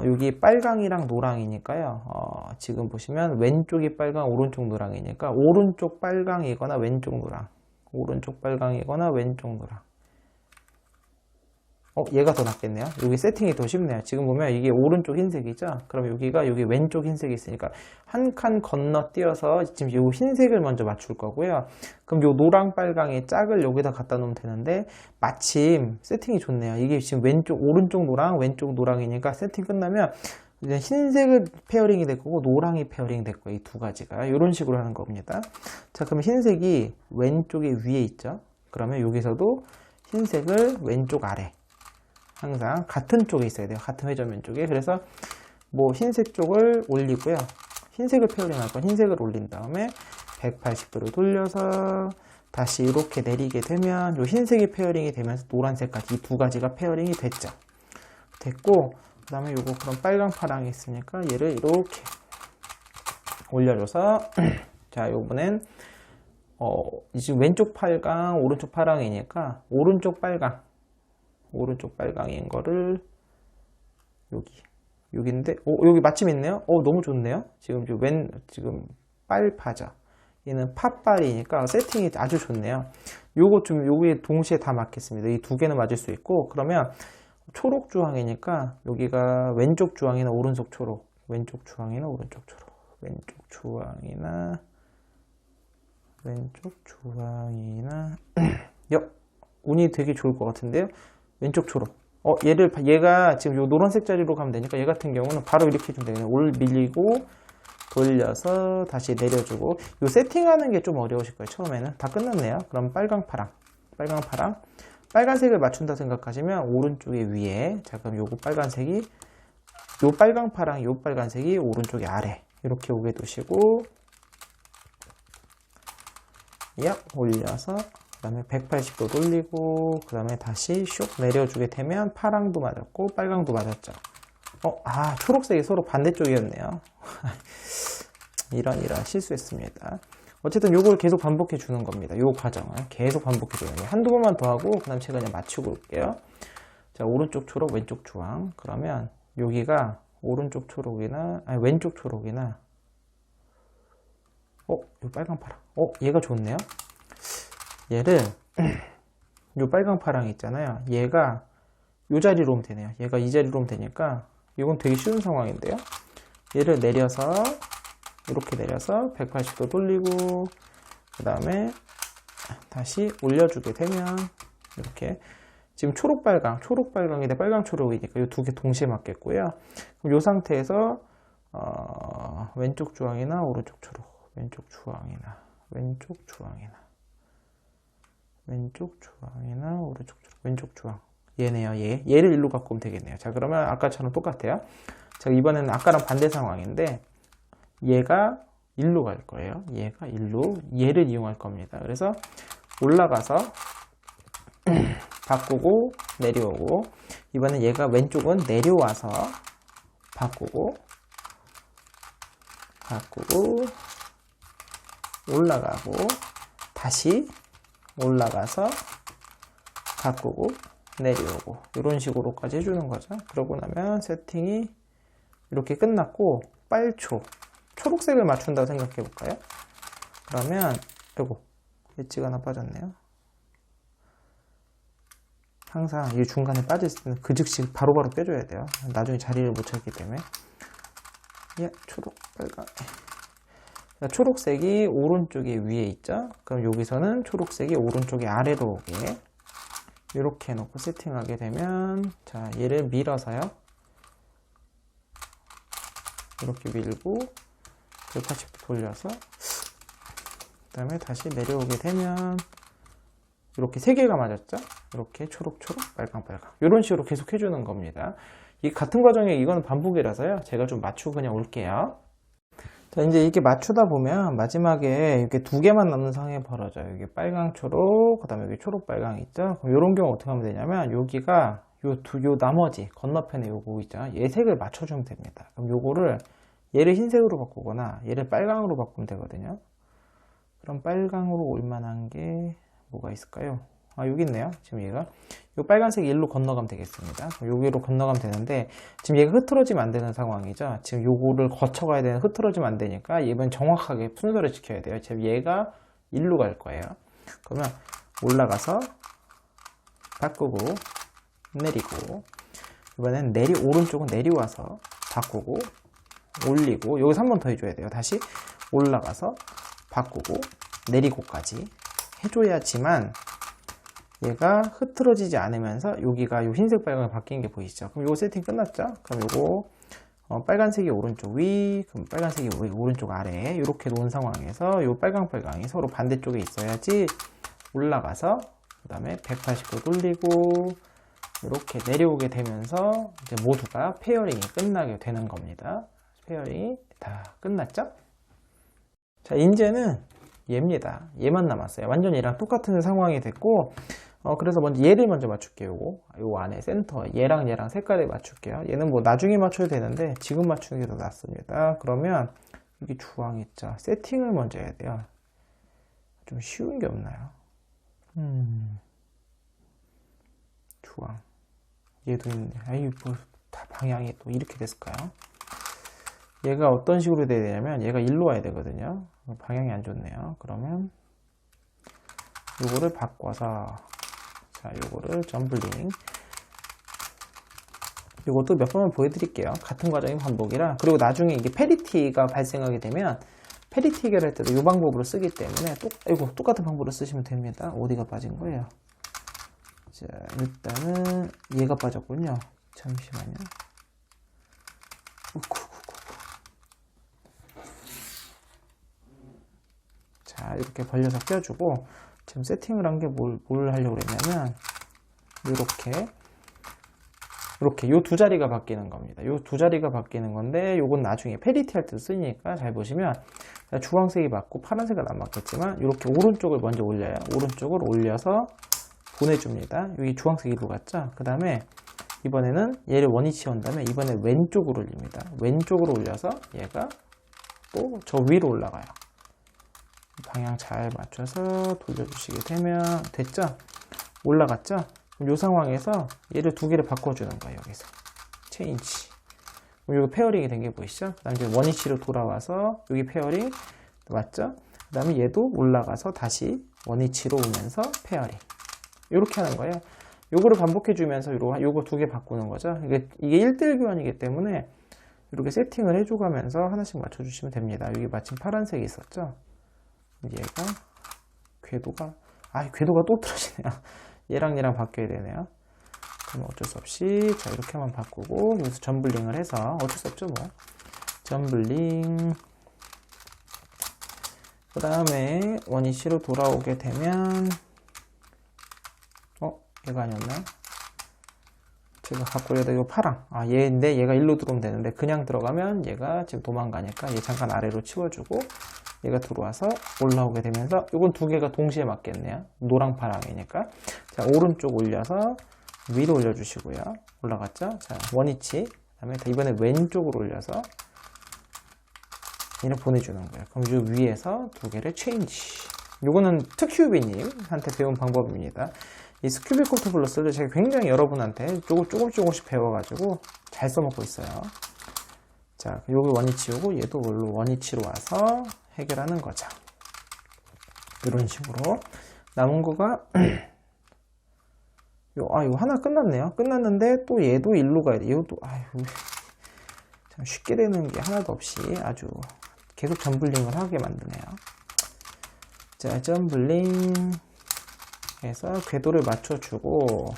여기 빨강이랑 노랑이니까요. 지금 보시면 왼쪽이 빨강, 오른쪽 노랑이니까 오른쪽 빨강이거나 왼쪽 노랑, 오른쪽 빨강이거나 왼쪽 노랑. 얘가 더 낫겠네요. 여기 세팅이 더 쉽네요. 지금 보면 이게 오른쪽 흰색이죠. 그럼 여기가 여기 왼쪽 흰색이 있으니까 한 칸 건너뛰어서 지금 이 흰색을 먼저 맞출 거고요. 그럼 요 노랑 빨강의 짝을 여기다 갖다 놓으면 되는데, 마침 세팅이 좋네요. 이게 지금 오른쪽 노랑, 왼쪽 노랑이니까 세팅 끝나면 이제 흰색을 페어링이 될 거고 노랑이 페어링이 될 거예요. 이 두 가지가 이런 식으로 하는 겁니다. 자, 그럼 흰색이 왼쪽에 위에 있죠. 그러면 여기서도 흰색을 왼쪽 아래, 항상 같은 쪽에 있어야 돼요. 같은 회전면 쪽에. 그래서 뭐 흰색 쪽을 올리고요. 흰색을 페어링 할 건 흰색을 올린 다음에 180도를 돌려서 다시 이렇게 내리게 되면 요 흰색이 페어링이 되면서 노란색까지 이 두 가지가 페어링이 됐죠. 됐고 그 다음에 요거 그럼 빨강 파랑이 있으니까 얘를 이렇게 올려줘서 자 요번엔 지금 왼쪽 빨강 오른쪽 파랑이니까 오른쪽 빨강인 거를 여기인데 여기 마침 있네요. 너무 좋네요. 지금 지금 빨파죠. 얘는 팥빨이니까 세팅이 아주 좋네요. 요거 좀 여기에 동시에 다 맞겠습니다. 이 두 개는 맞을 수 있고 그러면 초록 주황이니까 여기가 왼쪽 주황이나 오른쪽 초록, 왼쪽 주황이나 오른쪽 초록, 왼쪽 주황이나 운이 되게 좋을 것 같은데요. 왼쪽 초록. 얘가 지금 요 노란색 자리로 가면 되니까 얘 같은 경우는 바로 이렇게 해주면 되겠네요. 올 밀리고 돌려서 다시 내려주고 요 세팅하는 게 좀 어려우실 거예요. 처음에는 다 끝났네요. 그럼 빨강 파랑 빨간색을 맞춘다 생각하시면 오른쪽에 위에 자 그럼 요거 빨간색이 요 빨강 파랑 요 빨간색이 오른쪽에 아래 이렇게 오게 두시고 올려서 그 다음에 180도 돌리고 그 다음에 다시 슉 내려주게 되면 파랑도 맞았고 빨강도 맞았죠. 초록색이 서로 반대쪽이었네요. 이런 실수했습니다. 어쨌든 요걸 계속 반복해 주는 겁니다. 요 과정을 계속 반복해 주는 거예요. 한두 번만 더 하고 그 다음 제가 그냥 맞추고 올게요. 자 오른쪽 초록 왼쪽 주황 그러면 여기가 오른쪽 초록이나 아니 왼쪽 초록이나 요 빨강 파랑 얘가 좋네요. 얘를 요 빨강 파랑 있잖아요. 얘가 요 자리로 오면 되네요. 얘가 이 자리로 오면 되니까 이건 되게 쉬운 상황인데요. 얘를 내려서 이렇게 내려서 180도 돌리고 그 다음에 다시 올려주게 되면 이렇게 지금 초록빨강이 대 빨강초록이니까 이 두 개 동시에 맞겠고요. 그럼 이 상태에서 왼쪽 주황이나 오른쪽 초록, 왼쪽 주황이나 오른쪽 초록, 왼쪽 주황 얘네요. 얘를 일로 갖고 오면 되겠네요. 자 그러면 아까처럼 똑같아요. 자 이번에는 아까랑 반대 상황인데 얘가 일로 갈 거예요. 얘가 일로 얘를 이용할 겁니다. 그래서 올라가서 바꾸고 내려오고 이번엔 얘가 왼쪽은 내려와서 바꾸고 올라가고 다시 올라가서 바꾸고 내려오고 이런 식으로까지 해주는 거죠. 그러고 나면 세팅이 이렇게 끝났고 초록색을 맞춘다고 생각해 볼까요? 그러면 엣지가 하나 빠졌네요. 항상 이 중간에 빠졌을 때는 그 즉시 바로바로 빼줘야 돼요. 나중에 자리를 못 찾기 때문에. 초록색이 오른쪽에 위에 있죠? 그럼 여기서는 초록색이 오른쪽에 아래로 오게 이렇게 해놓고 세팅하게 되면 자 얘를 밀어서요. 이렇게 밀고 180도 돌려서 그 다음에 다시 내려오게 되면 이렇게 세 개가 맞았죠? 이렇게 초록 빨강 이런 식으로 계속 해주는 겁니다. 이 같은 과정에 이거는 반복이라서요. 제가 좀 맞추고 그냥 올게요. 자 이제 이렇게 맞추다 보면 마지막에 이렇게 두 개만 남는 상황이 벌어져요. 여기 빨강 초록 그 다음에 여기 초록 빨강 있죠? 그럼 이런 경우 어떻게 하면 되냐면 여기가 요 나머지 건너편에 요거 있죠? 얘 색을 맞춰주면 됩니다. 그럼 요거를 얘를 흰색으로 바꾸거나 얘를 빨강으로 바꾸면 되거든요. 그럼 빨강으로 올만한 게 뭐가 있을까요? 여기 있네요. 지금 얘가 요 빨간색 일로 건너가면 되겠습니다. 여기로 건너가면 되는데 지금 얘가 흐트러지면 안 되는 상황이죠. 지금 요거를 거쳐가야 되는 흐트러지면 안 되니까 이번 정확하게 순서를 지켜야 돼요. 지금 얘가 일로 갈 거예요. 그러면 올라가서 바꾸고 내리고 이번엔 오른쪽은 내려와서 바꾸고 올리고 여기서 한 번 더 해줘야 돼요. 다시 올라가서 바꾸고 내리고까지 해줘야지만 얘가 흐트러지지 않으면서 여기가 요 흰색 빨강이 바뀐 게 보이시죠? 그럼 요 세팅 끝났죠? 그럼 요거 빨간색이 오른쪽 위, 그럼 빨간색이 오른쪽 아래 이렇게 놓은 상황에서 요 빨강이 서로 반대쪽에 있어야지 올라가서 그 다음에 180도 돌리고 이렇게 내려오게 되면서 이제 모두가 페어링이 끝나게 되는 겁니다. 페어링이 다 끝났죠? 자, 이제는 얘입니다. 얘만 남았어요. 완전 얘랑 똑같은 상황이 됐고, 그래서 먼저 얘를 먼저 맞출게요. 요거 안에 센터 얘랑 색깔을 맞출게요. 얘는 뭐 나중에 맞춰도 되는데 지금 맞추는 게 더 낫습니다. 그러면 여기 주황 있죠. 세팅을 먼저 해야 돼요. 좀 쉬운 게 없나요? 주황. 얘도 있는데, 아이, 뭐, 다 방향이 또 이렇게 됐을까요? 얘가 어떤 식으로 돼야 되냐면, 얘가 일로 와야 되거든요. 방향이 안 좋네요. 그러면, 요거를 바꿔서, 자, 요거를 점블링. 요것도 몇 번만 보여드릴게요. 같은 과정의 반복이라. 그리고 나중에 이게 페리티가 발생하게 되면, 페리티 해결할 때도 이 방법으로 쓰기 때문에, 똑같은 방법으로 쓰시면 됩니다. 어디가 빠진 거예요? 자, 일단은 얘가 빠졌군요. 잠시만요. 자, 이렇게 벌려서 껴주고 지금 세팅을 한 게 뭘 하려고 그랬냐면 이렇게 요 두 자리가 바뀌는 겁니다. 요 두 자리가 바뀌는 건데 요건 나중에 페리티 할 때 쓰니까 잘 보시면 주황색이 맞고 파란색은 안 맞겠지만 이렇게 오른쪽을 먼저 올려요. 오른쪽을 올려서 보내줍니다. 여기 주황색 일로 갔죠? 그 다음에 이번에는 얘를 원위치 온 다음에 이번에 왼쪽으로 올립니다. 왼쪽으로 올려서 얘가 또 저 위로 올라가요. 방향 잘 맞춰서 돌려주시게 되면 됐죠? 올라갔죠? 이 상황에서 얘를 두 개를 바꿔주는 거예요. 여기서 체인지. 여기 페어링이 된 게 보이시죠? 그 다음에 이제 원위치로 돌아와서 여기 페어링 맞죠? 그 다음에 얘도 올라가서 다시 원위치로 오면서 페어링. 이렇게 하는 거예요. 요거를 반복해 주면서 요거 두 개 바꾸는 거죠. 이게 1대1 교환이기 때문에 이렇게 세팅을 해줘가면서 하나씩 맞춰주시면 됩니다. 여기 마침 파란색이 있었죠. 얘가 궤도가 또 틀어지네요. 얘랑 바뀌어야 되네요. 그럼 어쩔 수 없이 자 이렇게만 바꾸고 여기서 점블링을 해서 어쩔 수 없죠 뭐. 점블링 그 다음에 원위치로 돌아오게 되면 얘가 아니었나요? 제가 바꾸려다 이거 파랑. 얘인데 얘가 일로 들어오면 되는데 그냥 들어가면 얘가 지금 도망가니까 얘 잠깐 아래로 치워주고 얘가 들어와서 올라오게 되면서 이건 두 개가 동시에 맞겠네요. 노랑 파랑이니까. 자, 오른쪽 올려서 위로 올려주시고요. 올라갔죠? 자, 원위치. 그 다음에 이번에 왼쪽으로 올려서 얘를 보내주는 거예요. 그럼 이 위에서 두 개를 체인지. 요거는 특큐비님한테 배운 방법입니다. 이 스큐비 코트 블러스를 제가 굉장히 여러분한테 조금씩 배워가지고 잘 써먹고 있어요. 자, 요거 원위치우고 얘도 원위치로 와서 해결하는 거죠. 이런 식으로 남은 거가 이거 하나 끝났네요. 끝났는데 또 얘도 일로 가야 돼. 이것도 참 쉽게 되는 게 하나도 없이 아주 계속 점블링을 하게 만드네요. 자, 점블링 해서 궤도를 맞춰주고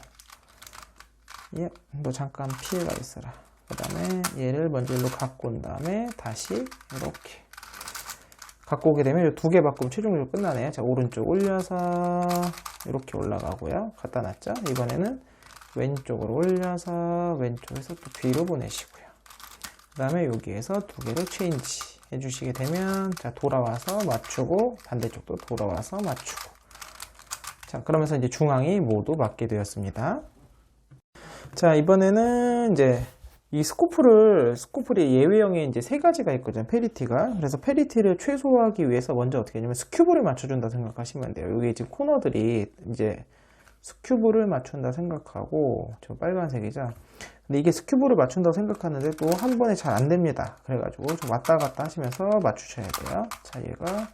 너 잠깐 피해가 있어라. 그 다음에 얘를 먼저 일로 갖고 온 다음에 다시 이렇게 갖고 오게 되면 두 개 바꾸면 최종적으로 끝나네요. 자, 오른쪽 올려서 이렇게 올라가고요. 갖다 놨죠? 이번에는 왼쪽으로 올려서 왼쪽에서 또 뒤로 보내시고요. 그 다음에 여기에서 두 개를 체인지 해주시게 되면 자, 돌아와서 맞추고 반대쪽도 돌아와서 맞추고 자, 그러면서 이제 중앙이 모두 맞게 되었습니다. 자, 이번에는 이제 이 스코플이 예외형에 이제 세 가지가 있거든요. 페리티가. 그래서 페리티를 최소화하기 위해서 먼저 어떻게 하냐면 스큐브를 맞춰준다 생각하시면 돼요. 여기 지금 코너들이 이제 스큐브를 맞춘다 생각하고 저 빨간색이죠. 근데 이게 스큐브를 맞춘다고 생각하는데 또 한 번에 잘 안 됩니다. 그래가지고 좀 왔다 갔다 하시면서 맞추셔야 돼요. 자, 얘가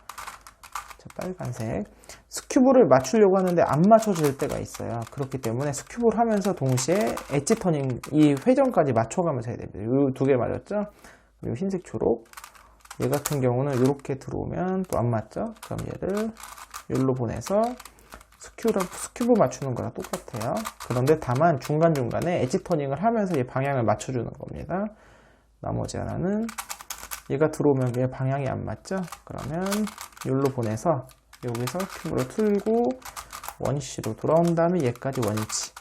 빨간색 스큐브를 맞추려고 하는데 안 맞춰질 때가 있어요. 그렇기 때문에 스큐브를 하면서 동시에 엣지 터닝 이 회전까지 맞춰가면서 해야 됩니다. 이 두 개 맞았죠? 그리고 흰색 초록 얘 같은 경우는 이렇게 들어오면 또 안 맞죠? 그럼 얘를 여기로 보내서 스큐브 맞추는 거랑 똑같아요. 그런데 다만 중간중간에 엣지 터닝을 하면서 얘 방향을 맞춰주는 겁니다. 나머지 하나는 얘가 들어오면 얘 방향이 안 맞죠? 그러면 여기로 보내서 여기서 큐브로 틀고 원위치로 돌아온 다음에 얘까지 원위치.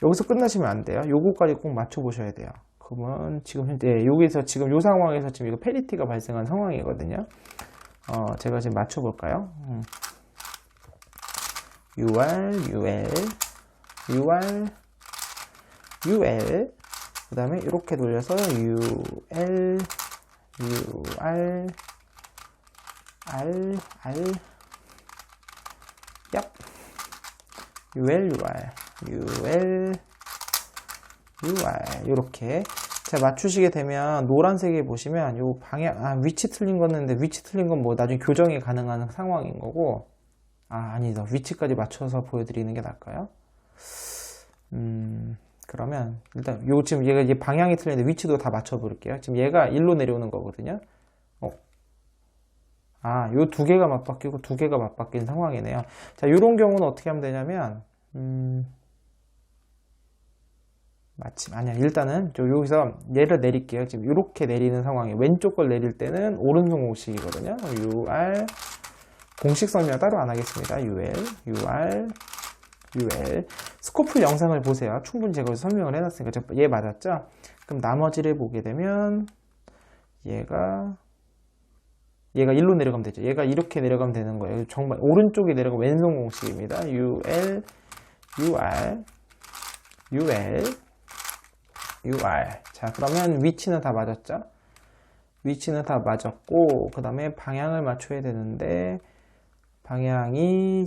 여기서 끝나시면 안 돼요. 요거까지 꼭 맞춰 보셔야 돼요. 그러면 지금 현재 여기서 지금 요 상황에서 지금 이거 페리티가 발생한 상황이거든요. 제가 지금 맞춰볼까요? UR, UL, UR, UL, 그 다음에 이렇게 돌려서 UL, UR, R, R, 얍, UL, UR, UL, UR, 이렇게. 자, 맞추시게 되면 노란색에 보시면 요 방향, 위치 틀린 거였는데 위치 틀린 건 뭐 나중에 교정이 가능한 상황인 거고, 아니다. 위치까지 맞춰서 보여드리는 게 나을까요? 그러면 일단 지금 얘가 이제 방향이 틀리는데 위치도 다 맞춰볼게요. 지금 얘가 일로 내려오는 거거든요. 요 두 개가 맞바뀌고 두 개가 맞바뀐 상황이네요. 자, 요런 경우는 어떻게 하면 되냐면, 아니야. 일단은 여기서 얘를 내릴게요. 지금 이렇게 내리는 상황이 왼쪽 걸 내릴 때는 오른손 공식이거든요. UR 공식 설명 따로 안 하겠습니다. UL, UR, UL. 스코프 영상을 보세요. 충분히 제가 설명을 해놨으니까 얘 맞았죠? 그럼 나머지를 보게 되면 얘가 일로 내려가면 되죠. 얘가 이렇게 내려가면 되는 거예요. 정말 오른쪽에 내려가 왼손 공식입니다. UL, UR, UL, UR. 자, 그러면 위치는 다 맞았죠? 위치는 다 맞았고, 그 다음에 방향을 맞춰야 되는데, 방향이,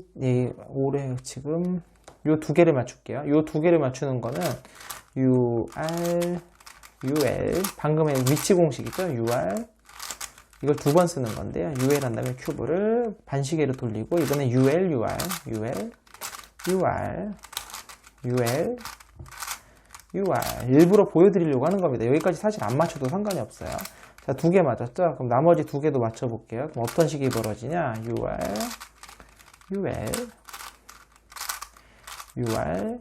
올해 지금, 요 두 개를 맞출게요. 요 두 개를 맞추는 거는, UR, UL. 방금의 위치 공식이죠? UR. 이걸 두 번 쓰는 건데요. UL 한 다음에 큐브를 반시계로 돌리고, 이번엔 UL, UR, UL, UR, UL, UR. 일부러 보여드리려고 하는 겁니다. 여기까지 사실 안 맞춰도 상관이 없어요. 자, 두 개 맞았죠? 그럼 나머지 두 개도 맞춰볼게요. 그럼 어떤 식이 벌어지냐? UR, UL, UR,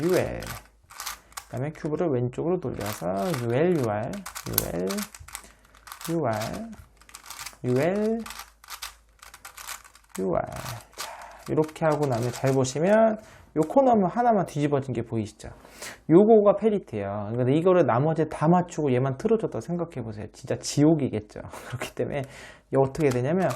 UL. 그 다음에 큐브를 왼쪽으로 돌려서 UL, UR, UL, UR, UL, UR. 자, 이렇게 하고 나면 잘 보시면 요 코너 하나만 뒤집어진 게 보이시죠? 요거가 페리티예요. 근데 이거를 나머지 다 맞추고 얘만 틀어줬다 생각해 보세요. 진짜 지옥이겠죠. 그렇기 때문에 어떻게 되냐면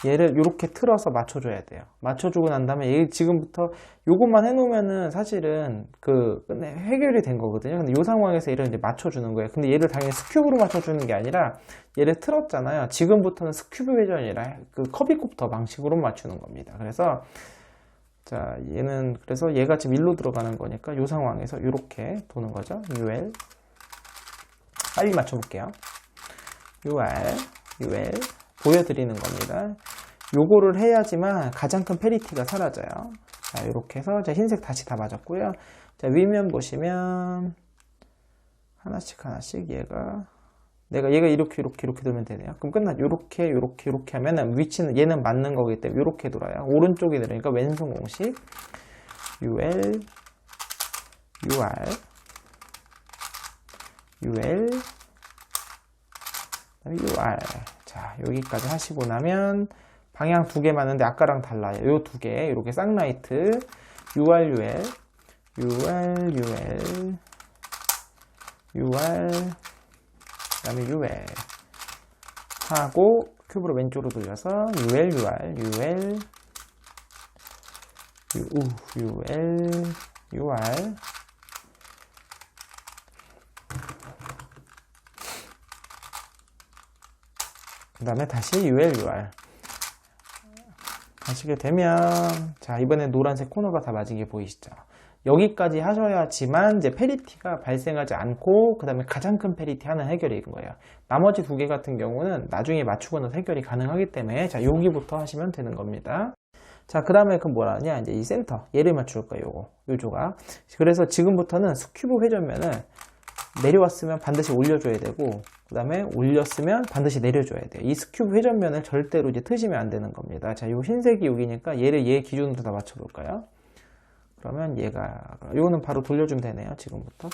얘를 이렇게 틀어서 맞춰줘야 돼요. 맞춰주고 난 다음에 얘 지금부터 요것만 해놓으면은 사실은 끝내 해결이 된 거거든요. 근데 이 상황에서 얘를 이제 맞춰주는 거예요. 근데 얘를 당연히 스큐브로 맞춰주는 게 아니라 얘를 틀었잖아요. 지금부터는 스큐브 회전이라 커비콥터 방식으로 맞추는 겁니다. 그래서 자, 그래서 얘가 지금 일로 들어가는 거니까 이 상황에서 이렇게 도는 거죠. UL. 빨리 맞춰볼게요. UR, UL. 보여드리는 겁니다. 요거를 해야지만 가장 큰 페리티가 사라져요. 자, 이렇게 해서 흰색 다시 다 맞았고요. 자, 위면 보시면 하나씩 얘가 이렇게 돌면 되네요. 그럼 요렇게 하면은 위치는 얘는 맞는 거기 때문에 요렇게 돌아요. 오른쪽이 들으니까 왼손 공식 UL, UR, UL, UR. 자, 여기까지 하시고 나면 방향 두 개 맞는데 아까랑 달라요. 요 두 개 이렇게 쌍라이트 UR, UL, UR, UL, UR, 그 다음에 UL 하고 큐브로 왼쪽으로 돌려서 UL, UR, UL, UL, UR. 그 다음에 다시 UL, UR 하시게 되면, 자, 이번에 노란색 코너가 다 맞은 게 보이시죠? 여기까지 하셔야지만 이제 페리티가 발생하지 않고, 그 다음에 가장 큰 페리티 하나 해결이 된 거예요. 나머지 두 개 같은 경우는 나중에 맞추고 나서 해결이 가능하기 때문에, 자, 여기부터 하시면 되는 겁니다. 자, 그 다음에 뭐라 하냐, 이제 이 센터, 얘를 맞출 거예요, 요 조각. 그래서 지금부터는 스큐브 회전면을 내려왔으면 반드시 올려줘야 되고, 그 다음에 올렸으면 반드시 내려줘야 돼요. 이 스큐브 회전면을 절대로 이제 트시면 안 되는 겁니다. 자, 요 흰색이 여기니까 얘를 얘 기준으로 다 맞춰볼까요? 그러면 요거는 바로 돌려주면 되네요. 지금부터.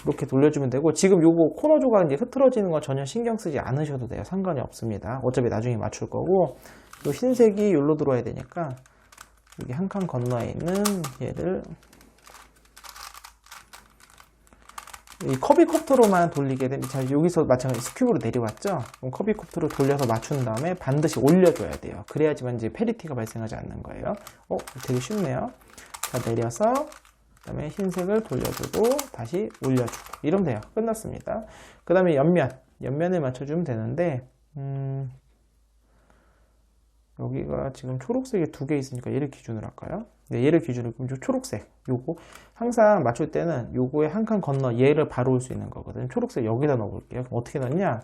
이렇게 돌려주면 되고, 지금 요거 코너 조각 이제 흐트러지는 거 전혀 신경 쓰지 않으셔도 돼요. 상관이 없습니다. 어차피 나중에 맞출 거고, 요 흰색이 여기로 들어와야 되니까, 여기 한 칸 건너에 있는 얘를 이 커비콥터로만 돌리게 되면, 자, 여기서 마찬가지 스큐브로 내려왔죠? 그럼 커비콥터로 돌려서 맞춘 다음에 반드시 올려줘야 돼요. 그래야지만 이제 페리티가 발생하지 않는 거예요. 되게 쉽네요. 자, 내려서, 그 다음에 흰색을 돌려주고, 다시 올려주고. 이러면 돼요. 끝났습니다. 그 다음에 옆면을 맞춰주면 되는데, 여기가 지금 초록색이 2개 있으니까 얘를 기준으로 할까요? 네, 얘를 기준으로, 그럼 요 초록색, 요거, 항상 맞출 때는 요거에 한 칸 건너 얘를 바로 올 수 있는 거거든요. 초록색 여기다 넣어볼게요. 그럼 어떻게 넣냐?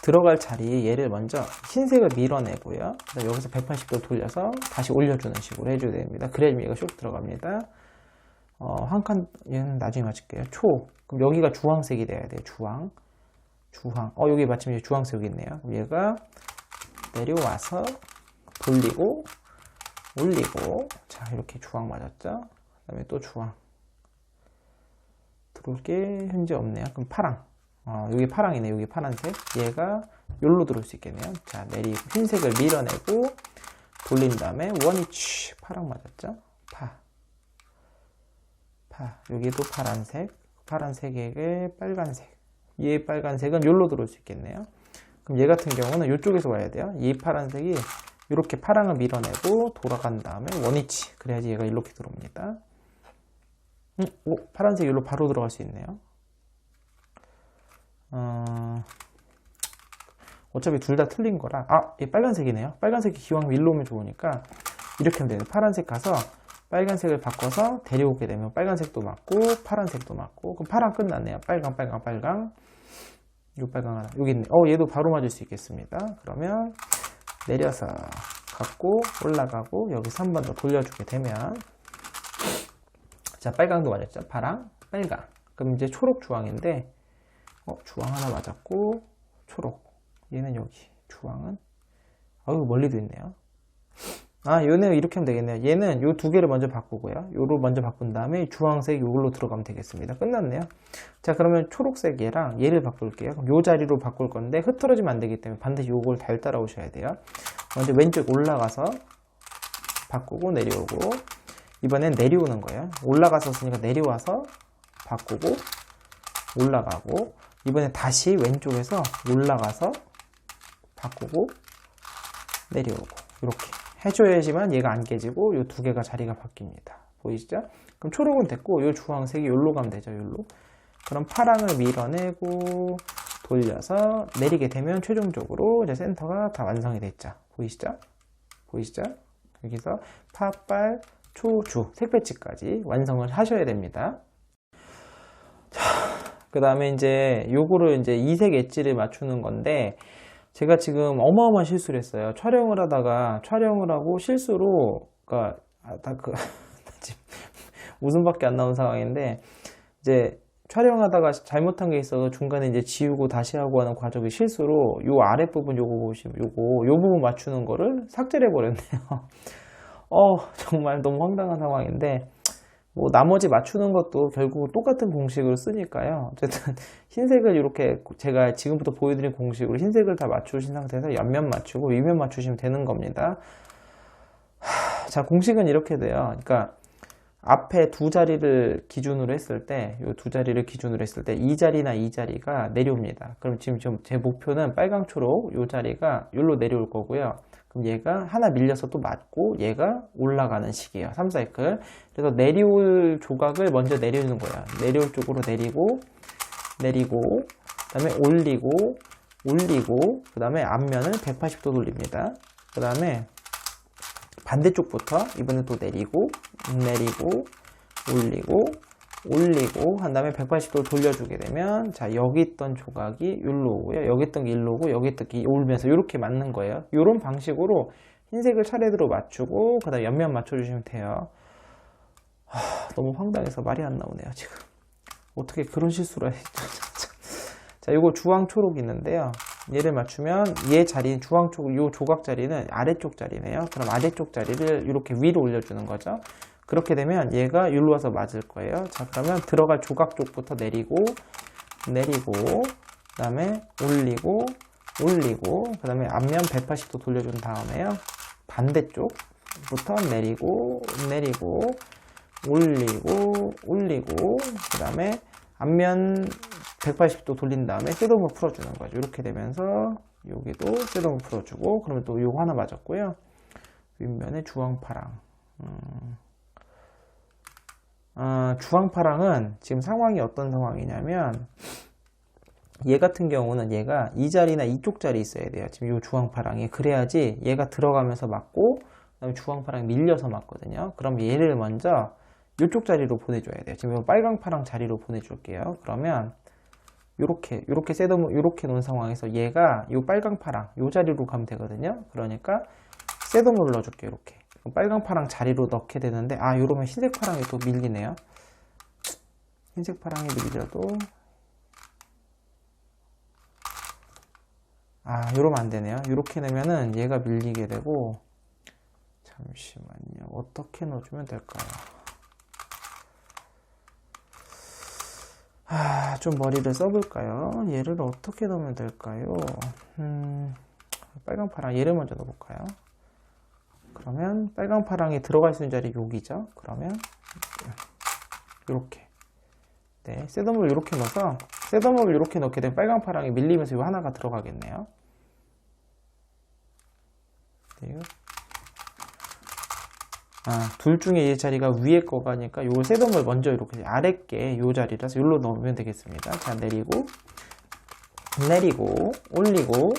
들어갈 자리에 얘를 먼저 흰색을 밀어내고요. 여기서 180도 돌려서 다시 올려주는 식으로 해줘야 됩니다. 그래야지 얘가 쏙 들어갑니다. 한 칸, 얘는 나중에 맞출게요. 그럼 여기가 주황색이 돼야 돼요. 주황. 여기 마침 이제 주황색이 있네요. 그럼 얘가 내려와서 돌리고 올리고, 자, 이렇게 주황 맞았죠? 그 다음에 또 주황. 들어올 게 현재 없네요. 그럼 파랑. 여기 파랑이네. 여기 파란색. 얘가 여기로 들어올 수 있겠네요. 자, 내리고 흰색을 밀어내고 돌린 다음에 원위치. 파랑 맞았죠? 여기도 파란색. 파란색에게 빨간색. 얘 빨간색은 여기로 들어올 수 있겠네요. 그럼 얘 같은 경우는 이쪽에서 와야 돼요. 이 파란색이 이렇게 파랑을 밀어내고 돌아간 다음에 원위치. 그래야지 얘가 이렇게 들어옵니다. 파란색 여기로 바로 들어갈 수 있네요. 어차피 둘 다 틀린 거라. 얘 빨간색이네요. 빨간색이 기왕 일로 오면 좋으니까 이렇게 하면 돼요. 파란색 가서 빨간색을 바꿔서 데려오게 되면 빨간색도 맞고 파란색도 맞고, 그럼 파랑 끝났네요. 빨강. 요 빨강 하나 여기 있네. 얘도 바로 맞을 수 있겠습니다. 그러면 내려서 갖고 올라가고 여기서 한 번 더 돌려주게 되면, 자, 빨강도 맞았죠? 파랑, 빨강. 그럼 이제 초록, 주황인데, 주황 하나 맞았고 초록. 얘는 여기. 주황은 멀리도 있네요. 얘는 이렇게 하면 되겠네요. 얘는 요 2개를 먼저 바꾸고요. 요로 먼저 바꾼 다음에 주황색 요걸로 들어가면 되겠습니다. 끝났네요. 자, 그러면 초록색 얘랑 얘를 바꿀게요. 그럼 요 자리로 바꿀 건데 흐트러지면 안 되기 때문에 반드시 요걸 잘 따라오셔야 돼요. 먼저 왼쪽 올라가서 바꾸고 내려오고, 이번엔 내려오는 거예요. 올라갔었으니까 내려와서 바꾸고 올라가고, 이번엔 다시 왼쪽에서 올라가서 바꾸고 내려오고, 이렇게 해줘야지만 얘가 안 깨지고 요 2개가 자리가 바뀝니다. 보이시죠? 그럼 초록은 됐고 요 주황색이 여기로 가면 되죠. 여기로. 그럼 파랑을 밀어내고 돌려서 내리게 되면 최종적으로 이제 센터가 다 완성이 됐죠. 보이시죠? 여기서 파, 빨, 초, 주 색 배치까지 완성을 하셔야 됩니다. 그 다음에 이제 요거를 이제 이색 엣지를 맞추는 건데, 제가 지금 어마어마한 실수를 했어요. 촬영을 하고 실수로, 웃음밖에 안 나온 상황인데, 이제 촬영하다가 잘못한 게 있어서 중간에 이제 지우고 다시 하고 하는 과정의 실수로 요 아랫부분 요거 보시면 요 부분 맞추는 거를 삭제를 해버렸네요. 정말 너무 황당한 상황인데, 뭐 나머지 맞추는 것도 결국 똑같은 공식을 쓰니까요. 어쨌든 흰색을 이렇게 제가 지금부터 보여드린 공식으로 흰색을 다 맞추신 상태에서 옆면 맞추고 윗면 맞추시면 되는 겁니다. 자, 공식은 이렇게 돼요. 그러니까 앞에 2자리를 기준으로 했을 때, 이 2자리를 기준으로 했을 때 이 자리나 이 자리가 내려옵니다. 그럼 지금 제 목표는 빨강, 초록 이 자리가 여기로 내려올 거고요. 그럼 얘가 하나 밀려서 또 맞고 얘가 올라가는 식이에요. 3사이클. 그래서 내려올 조각을 먼저 내리는 거예요. 내려올 쪽으로 내리고 그 다음에 올리고 그 다음에 앞면을 180도 돌립니다. 그 다음에 반대쪽부터 이번에 또 내리고 올리고 한 다음에 180도 돌려주게 되면, 자, 여기 있던 조각이 여기로 오고요. 여기 있던 게 일로 오고 여기 있던 게 오면서 이렇게 맞는 거예요. 이런 방식으로 흰색을 차례대로 맞추고 그 다음에 옆면 맞춰주시면 돼요. 너무 황당해서 말이 안 나오네요. 지금 어떻게 그런 실수를 했죠. 자, 이거 주황 초록이 있는데요. 얘를 맞추면 얘 자리는 주황 초록, 요 조각 자리는 아래쪽 자리네요. 그럼 아래쪽 자리를 이렇게 위로 올려주는 거죠. 그렇게 되면 얘가 여기로 와서 맞을 거예요. 자, 그러면 들어갈 조각 쪽부터 내리고 그 다음에 올리고 그 다음에 앞면 180도 돌려준 다음에요. 반대쪽부터 내리고 올리고 올리고 그 다음에 앞면 180도 돌린 다음에 셋업을 풀어주는 거죠. 이렇게 되면서 여기도 셋업을 풀어주고 그러면 또 요거 하나 맞았고요. 윗면에 주황파랑 주황파랑은 지금 상황이 어떤 상황이냐면 얘 같은 경우는 얘가 이 자리나 이쪽 자리 있어야 돼요. 지금 이 주황파랑이 그래야지 얘가 들어가면서 맞고 그다음에 주황파랑이 밀려서 맞거든요. 그럼 얘를 먼저 이쪽 자리로 보내줘야 돼요. 지금 이 빨강파랑 자리로 보내줄게요. 그러면 요렇게 셋업 요렇게 놓은 상황에서 얘가 이 빨강파랑 요 자리로 가면 되거든요. 그러니까 셋업을 넣어줄게요. 이렇게 빨강파랑 자리로 넣게 되는데 요러면 흰색파랑이 또 밀리네요. 흰색파랑이 밀려도 요러면 안 되네요. 요렇게 내면은 얘가 밀리게 되고 잠시만요. 어떻게 넣어주면 될까요? 좀 머리를 써볼까요? 얘를 어떻게 넣으면 될까요? 빨강파랑 얘를 먼저 넣어볼까요? 그러면 빨강파랑이 들어갈 수 있는 자리 여기죠? 그러면 이렇게 셋업을 이렇게 넣어서 셋업을 이렇게 넣게 되면 빨강파랑이 밀리면서 이 하나가 들어가겠네요. 둘 중에 이 자리가 위에 거가니까 요 셋업을 먼저 이렇게 아랫게 요 자리라서 여기로 넣으면 되겠습니다. 자, 내리고 올리고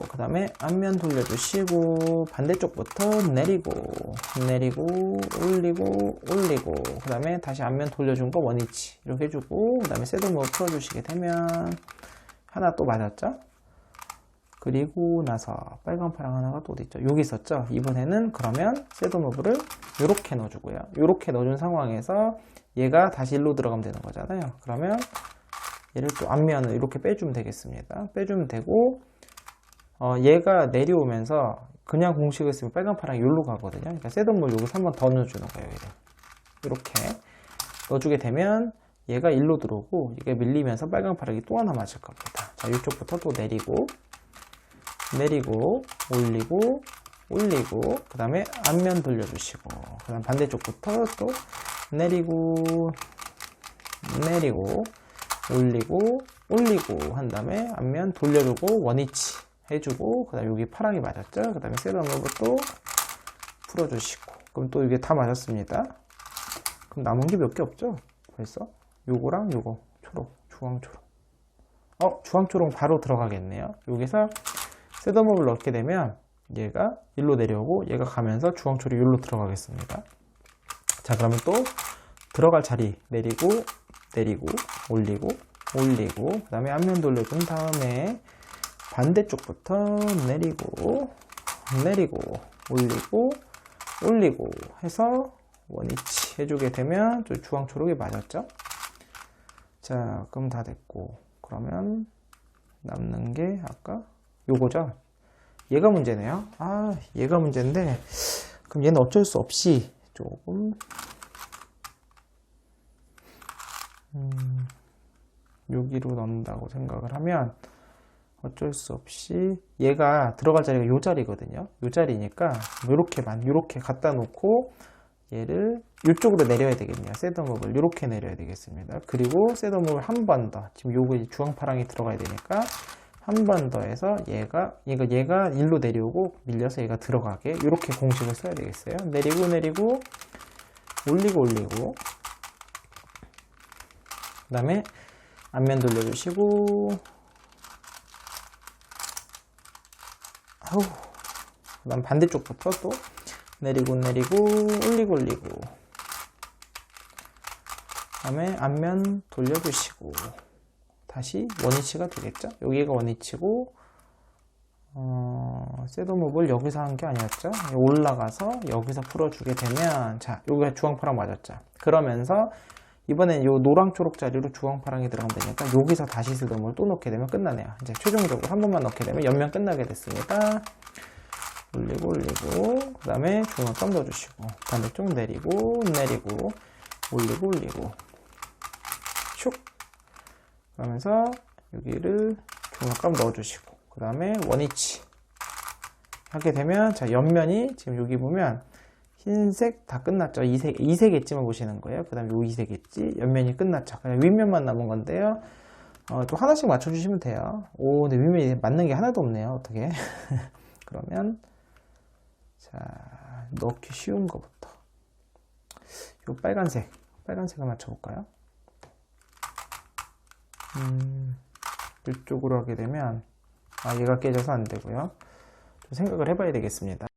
그 다음에 앞면 돌려주시고 반대쪽부터 내리고 올리고 그 다음에 다시 앞면 돌려준 거 원위치 이렇게 해주고 그 다음에 셋업을 풀어주시게 되면 하나 또 맞았죠? 그리고 나서 빨간파랑 하나가 또 어디 있죠? 여기 있었죠? 이번에는 그러면 셋업을 이렇게 넣어주고요. 이렇게 넣어준 상황에서 얘가 다시 일로 들어가면 되는 거잖아요. 그러면 얘를 또 앞면을 이렇게 빼주면 되겠습니다. 빼주면 되고 얘가 내려오면서 그냥 공식을 쓰면 빨간파랑이 여기로 가거든요. 그러니까 셋업을 여기서 한번 더 넣어주는 거예요. 얘를. 이렇게 넣어주게 되면 얘가 일로 들어오고 이게 밀리면서 빨간파랑이 또 하나 맞을 겁니다. 자, 이쪽부터 또 내리고 올리고 그 다음에 앞면 돌려주시고 그 다음 반대쪽부터 또 내리고 올리고 한 다음에 앞면 돌려주고 원위치 해주고 그 다음에 여기 파랑이 맞았죠. 그 다음에 셋업을 또 풀어주시고 그럼 또 이게 다 맞았습니다. 그럼 남은 게 몇 개 없죠? 벌써 요거랑 요거 주황초록 주황초록 바로 들어가겠네요. 여기서 셋업을 넣게 되면 얘가 일로 내려오고 얘가 가면서 주황초록이 일로 들어가겠습니다. 자, 그러면 또 들어갈 자리 내리고 올리고 그 다음에 앞면 돌려준 다음에 반대쪽부터 내리고 올리고 해서 원위치 해주게 되면 저 주황초록이 맞았죠. 자, 그럼 다 됐고 그러면 남는 게 아까 요거죠. 얘가 문제네요. 얘가 문제인데 그럼 얘는 어쩔 수 없이 조금 여기로 넣는다고 생각을 하면 어쩔 수 없이 얘가 들어갈 자리가 요 자리거든요. 요 자리니까 요렇게 갖다 놓고 얘를 이쪽으로 내려야 되겠네요. 셋업을 이렇게 내려야 되겠습니다. 그리고 셋업을 한 번 더 지금 요거 주황파랑이 들어가야 되니까 한 번 더 해서 얘가 일로 내려오고 밀려서 얘가 들어가게 이렇게 공식을 써야 되겠어요. 내리고 올리고 그 다음에 앞면 돌려주시고 그 다음 반대쪽부터 또 내리고 올리고 그 다음에 앞면 돌려주시고 다시 원위치가 되겠죠. 여기가 원위치고 셋업을 여기서 한 게 아니었죠. 올라가서 여기서 풀어주게 되면 자, 여기가 주황파랑 맞았죠. 그러면서 이번엔 요 노랑 초록 자리로 주황파랑이 들어가면 되니까 여기서 다시 셋업을 또 넣게 되면 끝나네요. 이제 최종적으로 한 번만 넣게 되면 옆면 끝나게 됐습니다. 올리고 그 다음에 중앙감 넣어주시고 반대쪽 내리고 올리고 슉 그러면서 여기를 중앙감 넣어주시고 그 다음에 원위치 하게 되면 자, 옆면이 지금 여기 보면 흰색 다 끝났죠. 이색 엣지만 보시는 거예요. 그 다음에 요 이색 엣지 옆면이 끝났죠. 그냥 윗면만 남은 건데요. 또 하나씩 맞춰주시면 돼요. 오, 근데 윗면이 맞는 게 하나도 없네요. 어떻게? 그러면 자, 넣기 쉬운 거부터 요 빨간색을 맞춰볼까요? 이쪽으로 하게 되면 얘가 깨져서 안 되고요. 좀 생각을 해봐야 되겠습니다.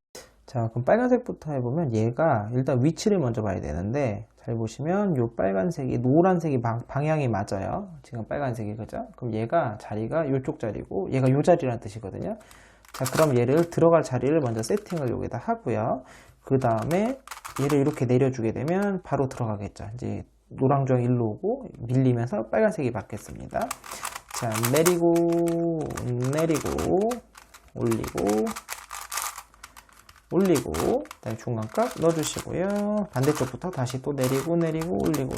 자, 그럼 빨간색부터 해보면 얘가 일단 위치를 먼저 봐야 되는데, 잘 보시면 요 빨간색이 노란색이 방향이 맞아요. 지금 빨간색이, 그죠? 그럼 얘가 자리가 요쪽 자리고 얘가 요 자리라는 뜻이거든요. 자, 그럼 얘를 들어갈 자리를 먼저 세팅을 여기다 하고요. 그 다음에 얘를 이렇게 내려주게 되면 바로 들어가겠죠. 이제 노랑주황 일로 오고 밀리면서 빨간색이 받겠습니다. 자, 내리고 올리고 그다음에 중간값 넣어주시고요. 반대쪽부터 다시 또 내리고 올리고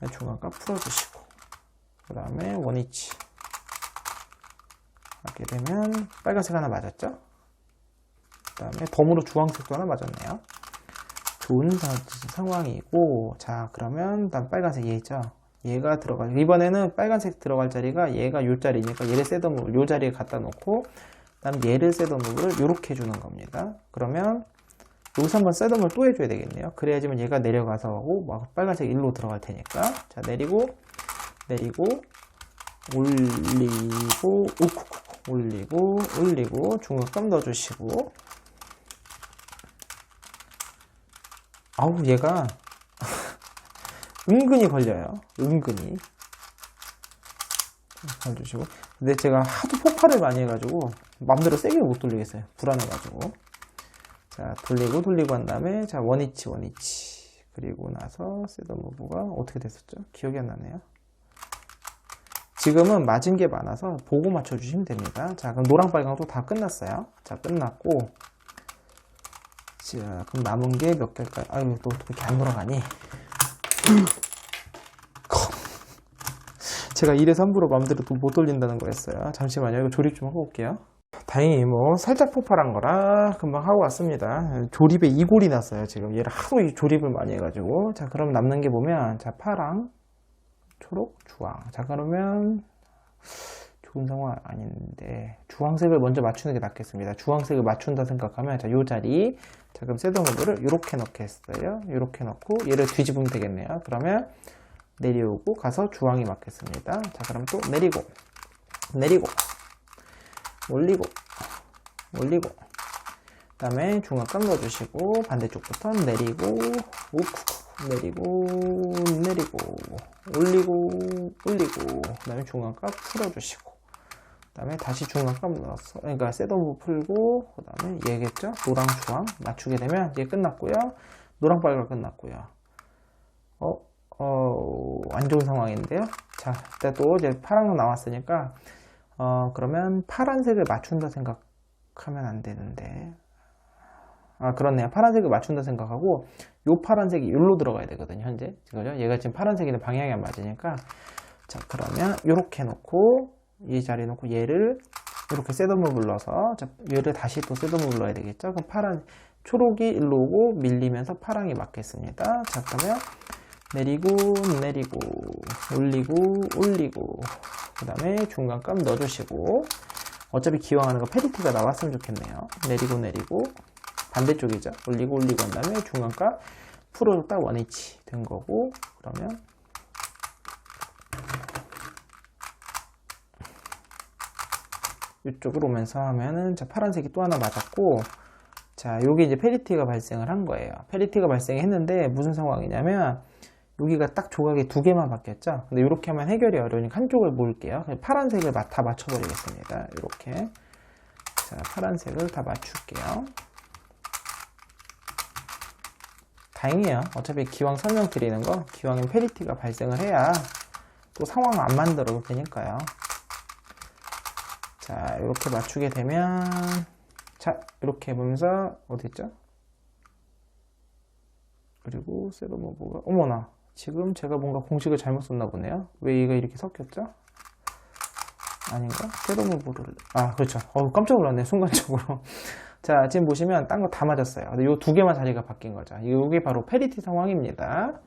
중간값 풀어주시고 그 다음에 원위치 하게 되면 빨간색 하나 맞았죠. 그 다음에 덤으로 주황색도 하나 맞았네요. 좋은 상황이고, 자, 그러면 일단 빨간색 얘죠. 얘가 들어가요. 이번에는 빨간색 들어갈 자리가 얘가 요 자리니까 얘를 셋업을 요 자리에 갖다 놓고 그다음 얘를 셋업을 요렇게 해주는 겁니다. 그러면 여기서 한번 셋업을 또 해줘야 되겠네요. 그래야지만 얘가 내려가서 하고 막 빨간색 일로 들어갈 테니까. 자, 내리고 올리고 중간값 넣어주시고. 아우, 얘가 은근히 걸려요. 은근히 해주시고. 근데 제가 하도 폭발을 많이 해가지고 맘대로 세게 못 돌리겠어요. 불안해가지고. 자, 돌리고 한 다음에 자, 원위치 그리고 나서 셋업무브가 어떻게 됐었죠? 기억이 안 나네요. 지금은 맞은 게 많아서 보고 맞춰주시면 됩니다. 자, 그럼 노랑 빨강도 다 끝났어요. 자, 끝났고, 자, 그럼 남은 게 몇 개일까요? 아유, 또 이렇게 안 돌아가니? 제가 1에 3부로 마음대로 또 못 돌린다는 거였어요. 잠시만요. 이거 조립 좀 하고 올게요. 다행히 뭐 살짝 폭발한 거라 금방 하고 왔습니다. 조립에 이골이 났어요. 지금 얘를 하도 조립을 많이 해가지고. 자, 그럼 남는 게 보면 자, 파랑, 초록, 주황. 자, 그러면 좋은 상황 아닌데 주황색을 먼저 맞추는 게 낫겠습니다. 주황색을 맞춘다 생각하면 자, 요 자리. 자, 그럼 셋업무브를 이렇게 넣겠어요. 이렇게 넣고 얘를 뒤집으면 되겠네요. 그러면 내려오고 가서 주황이 맞겠습니다. 자, 그럼 또 내리고 올리고 그 다음에 중간값 넣어주시고 반대쪽부터 내리고 올리고 그 다음에 중간값 풀어주시고 그 다음에 다시 중간값 넣어서 그러니까 셋업무브 풀고 그 다음에 얘겠죠. 노랑 주황 맞추게 되면 이제 끝났고요. 노랑 빨강 끝났고요. 안 좋은 상황인데요. 자, 일단 또 이제 파랑도 나왔으니까 그러면 파란색을 맞춘다 생각하면 안 되는데. 그렇네요. 파란색을 맞춘다 생각하고 요 파란색이 여기로 들어가야 되거든요. 현재. 그죠? 얘가 지금 파란색인데 방향이 안 맞으니까. 자, 그러면 요렇게 놓고 이 자리에 놓고 얘를 이렇게 셋업을 불러서 자, 얘를 다시 또 셋업을 불러야 되겠죠. 그럼 초록이 일로 오고 밀리면서 파랑이 맞겠습니다. 자, 그러면 내리고 올리고 그 다음에 중간값 넣어주시고 어차피 기왕 하는 거 페리티가 나왔으면 좋겠네요. 내리고 반대쪽이죠. 올리고 한 다음에 중간값 풀어줬다 원위치 된 거고 그러면 이쪽으로 오면서 하면은 자, 파란색이 또 하나 맞았고 자, 요게 이제 페리티가 발생을 한 거예요. 페리티가 발생했는데 무슨 상황이냐면 여기가 딱 조각이 두 개만 바뀌었죠. 근데 이렇게 하면 해결이 어려우니까 한쪽을 모을게요. 파란색을 다 맞춰버리겠습니다. 이렇게. 자, 파란색을 다 맞출게요. 다행이에요. 어차피 기왕 설명드리는 거, 기왕엔 페리티가 발생을 해야 또 상황 안 만들어도 되니까요. 자, 이렇게 맞추게 되면, 자, 이렇게 해보면서, 어딨죠? 그리고 셋업무브가, 어머나. 지금 제가 뭔가 공식을 잘못 썼나 보네요. 왜 얘가 이렇게 섞였죠? 아닌가? 셋업무브를 그렇죠. 깜짝 놀랐네 순간적으로. 자, 지금 보시면 딴 거 다 맞았어요. 근데 요 두 개만 자리가 바뀐 거죠. 이게 바로 페리티 상황입니다.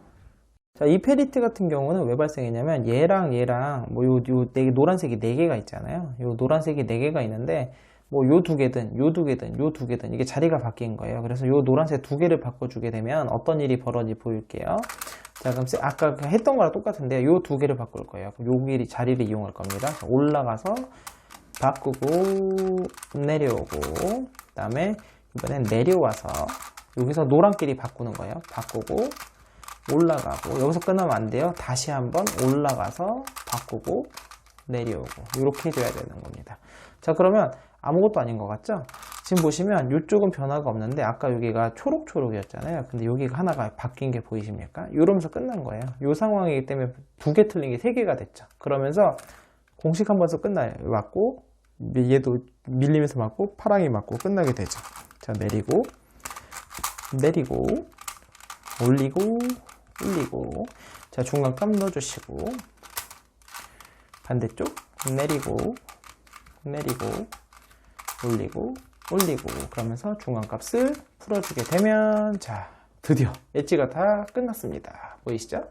자, 이 페리티 같은 경우는 왜 발생했냐면 얘랑 뭐 노란색이 4개가 있잖아요. 요 노란색이 4개가 있는데 뭐 요 두 개든 요 두 개든 요 두 개든 이게 자리가 바뀐 거예요. 그래서 요 노란색 두 개를 바꿔주게 되면 어떤 일이 벌어지 보일게요. 자, 그럼 아까 했던 거랑 똑같은데요. 요 두 개를 바꿀 거예요. 그럼 요 자리를 이용할 겁니다. 올라가서 바꾸고 내려오고 그 다음에 이번엔 내려와서 여기서 노란끼리 바꾸는 거예요. 바꾸고 올라가고 여기서 끝나면 안 돼요. 다시 한번 올라가서 바꾸고 내려오고 이렇게 해줘야 되는 겁니다. 자, 그러면 아무것도 아닌 것 같죠? 지금 보시면 이쪽은 변화가 없는데 아까 여기가 초록초록이었잖아요. 근데 여기가 하나가 바뀐 게 보이십니까? 이러면서 끝난 거예요. 이 상황이기 때문에 두 개 틀린 게 3개가 됐죠. 그러면서 공식 한 번서 끝나요. 맞고 얘도 밀리면서 맞고 파랑이 맞고 끝나게 되죠. 자, 내리고 올리고 자, 중간값 넣어주시고 반대쪽 내리고 올리고 그러면서 중간값을 풀어주게 되면 자, 드디어 엣지가 다 끝났습니다. 보이시죠?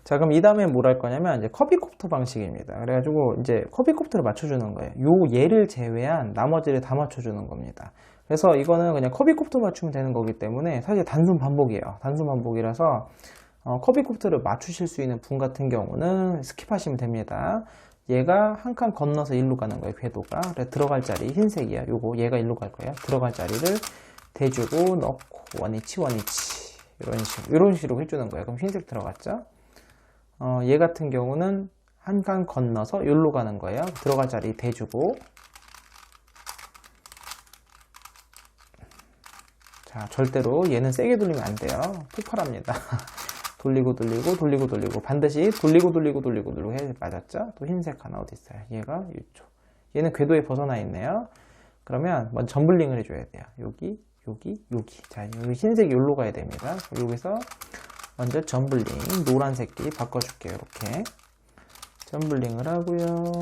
자, 그럼 이 다음에 뭘 할 거냐면 이제 커비콥터 방식입니다. 그래가지고 이제 커비콥터를 맞춰주는 거예요. 얘를 제외한 나머지를 다 맞춰주는 겁니다. 그래서 이거는 그냥 커비콥터 맞추면 되는 거기 때문에 사실 단순 반복이에요. 단순 반복이라서 커비콥터를 맞추실 수 있는 분 같은 경우는 스킵하시면 됩니다. 얘가 한 칸 건너서 일로 가는 거예요. 궤도가. 그래서 들어갈 자리 흰색이야. 요거 얘가 일로 갈 거예요. 들어갈 자리를 대주고 넣고 원위치 이런 식으로 해주는 거예요. 그럼 흰색 들어갔죠? 얘 같은 경우는 한 칸 건너서 여기로 가는 거예요. 들어갈 자리 대주고 자, 절대로 얘는 세게 돌리면 안 돼요. 폭발합니다. 돌리고 반드시 돌리고 해. 맞았죠? 또 흰색 하나 어디 있어요? 얘가 이쪽. 얘는 궤도에 벗어나 있네요. 그러면 먼저 점블링을 해줘야 돼요. 여기. 자, 여기 흰색이 여기로 가야 됩니다. 여기서 먼저 점블링 노란색끼리 바꿔줄게요. 이렇게 점블링을 하고요.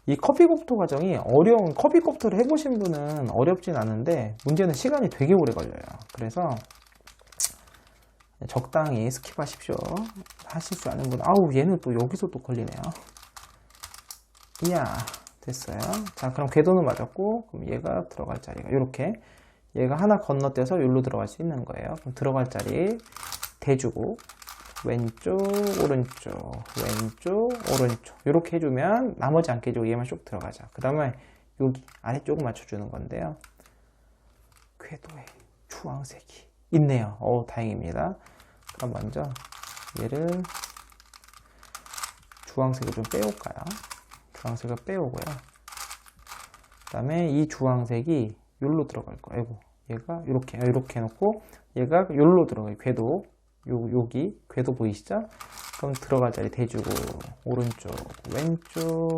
이 커비콥터 과정이 어려운 커비콥터를 해보신 분은 어렵진 않은데 문제는 시간이 되게 오래 걸려요. 그래서 적당히 스킵하십시오. 하실 줄 아는 분. 아우, 얘는 또 여기서 또 걸리네요. 이야, 됐어요. 자, 그럼 궤도는 맞았고 그럼 얘가 들어갈 자리가 이렇게 얘가 하나 건너뛰어서 여기로 들어갈 수 있는 거예요. 그럼 들어갈 자리 대주고 왼쪽 오른쪽 이렇게 해주면 나머지 안 깨지고 얘만 쭉 들어가죠. 그 다음에 여기 아래쪽을 맞춰주는 건데요. 궤도에 주황색이 있네요. 다행입니다. 그럼 먼저 얘를 주황색을 좀 빼올까요? 주황색을 빼오고요. 그 다음에 이 주황색이 여기로 들어갈 거예요. 아이고, 얘가 이렇게 해놓고 얘가 여기로 들어가요. 궤도 여기 궤도 보이시죠? 그럼 들어갈 자리 대주고 오른쪽 왼쪽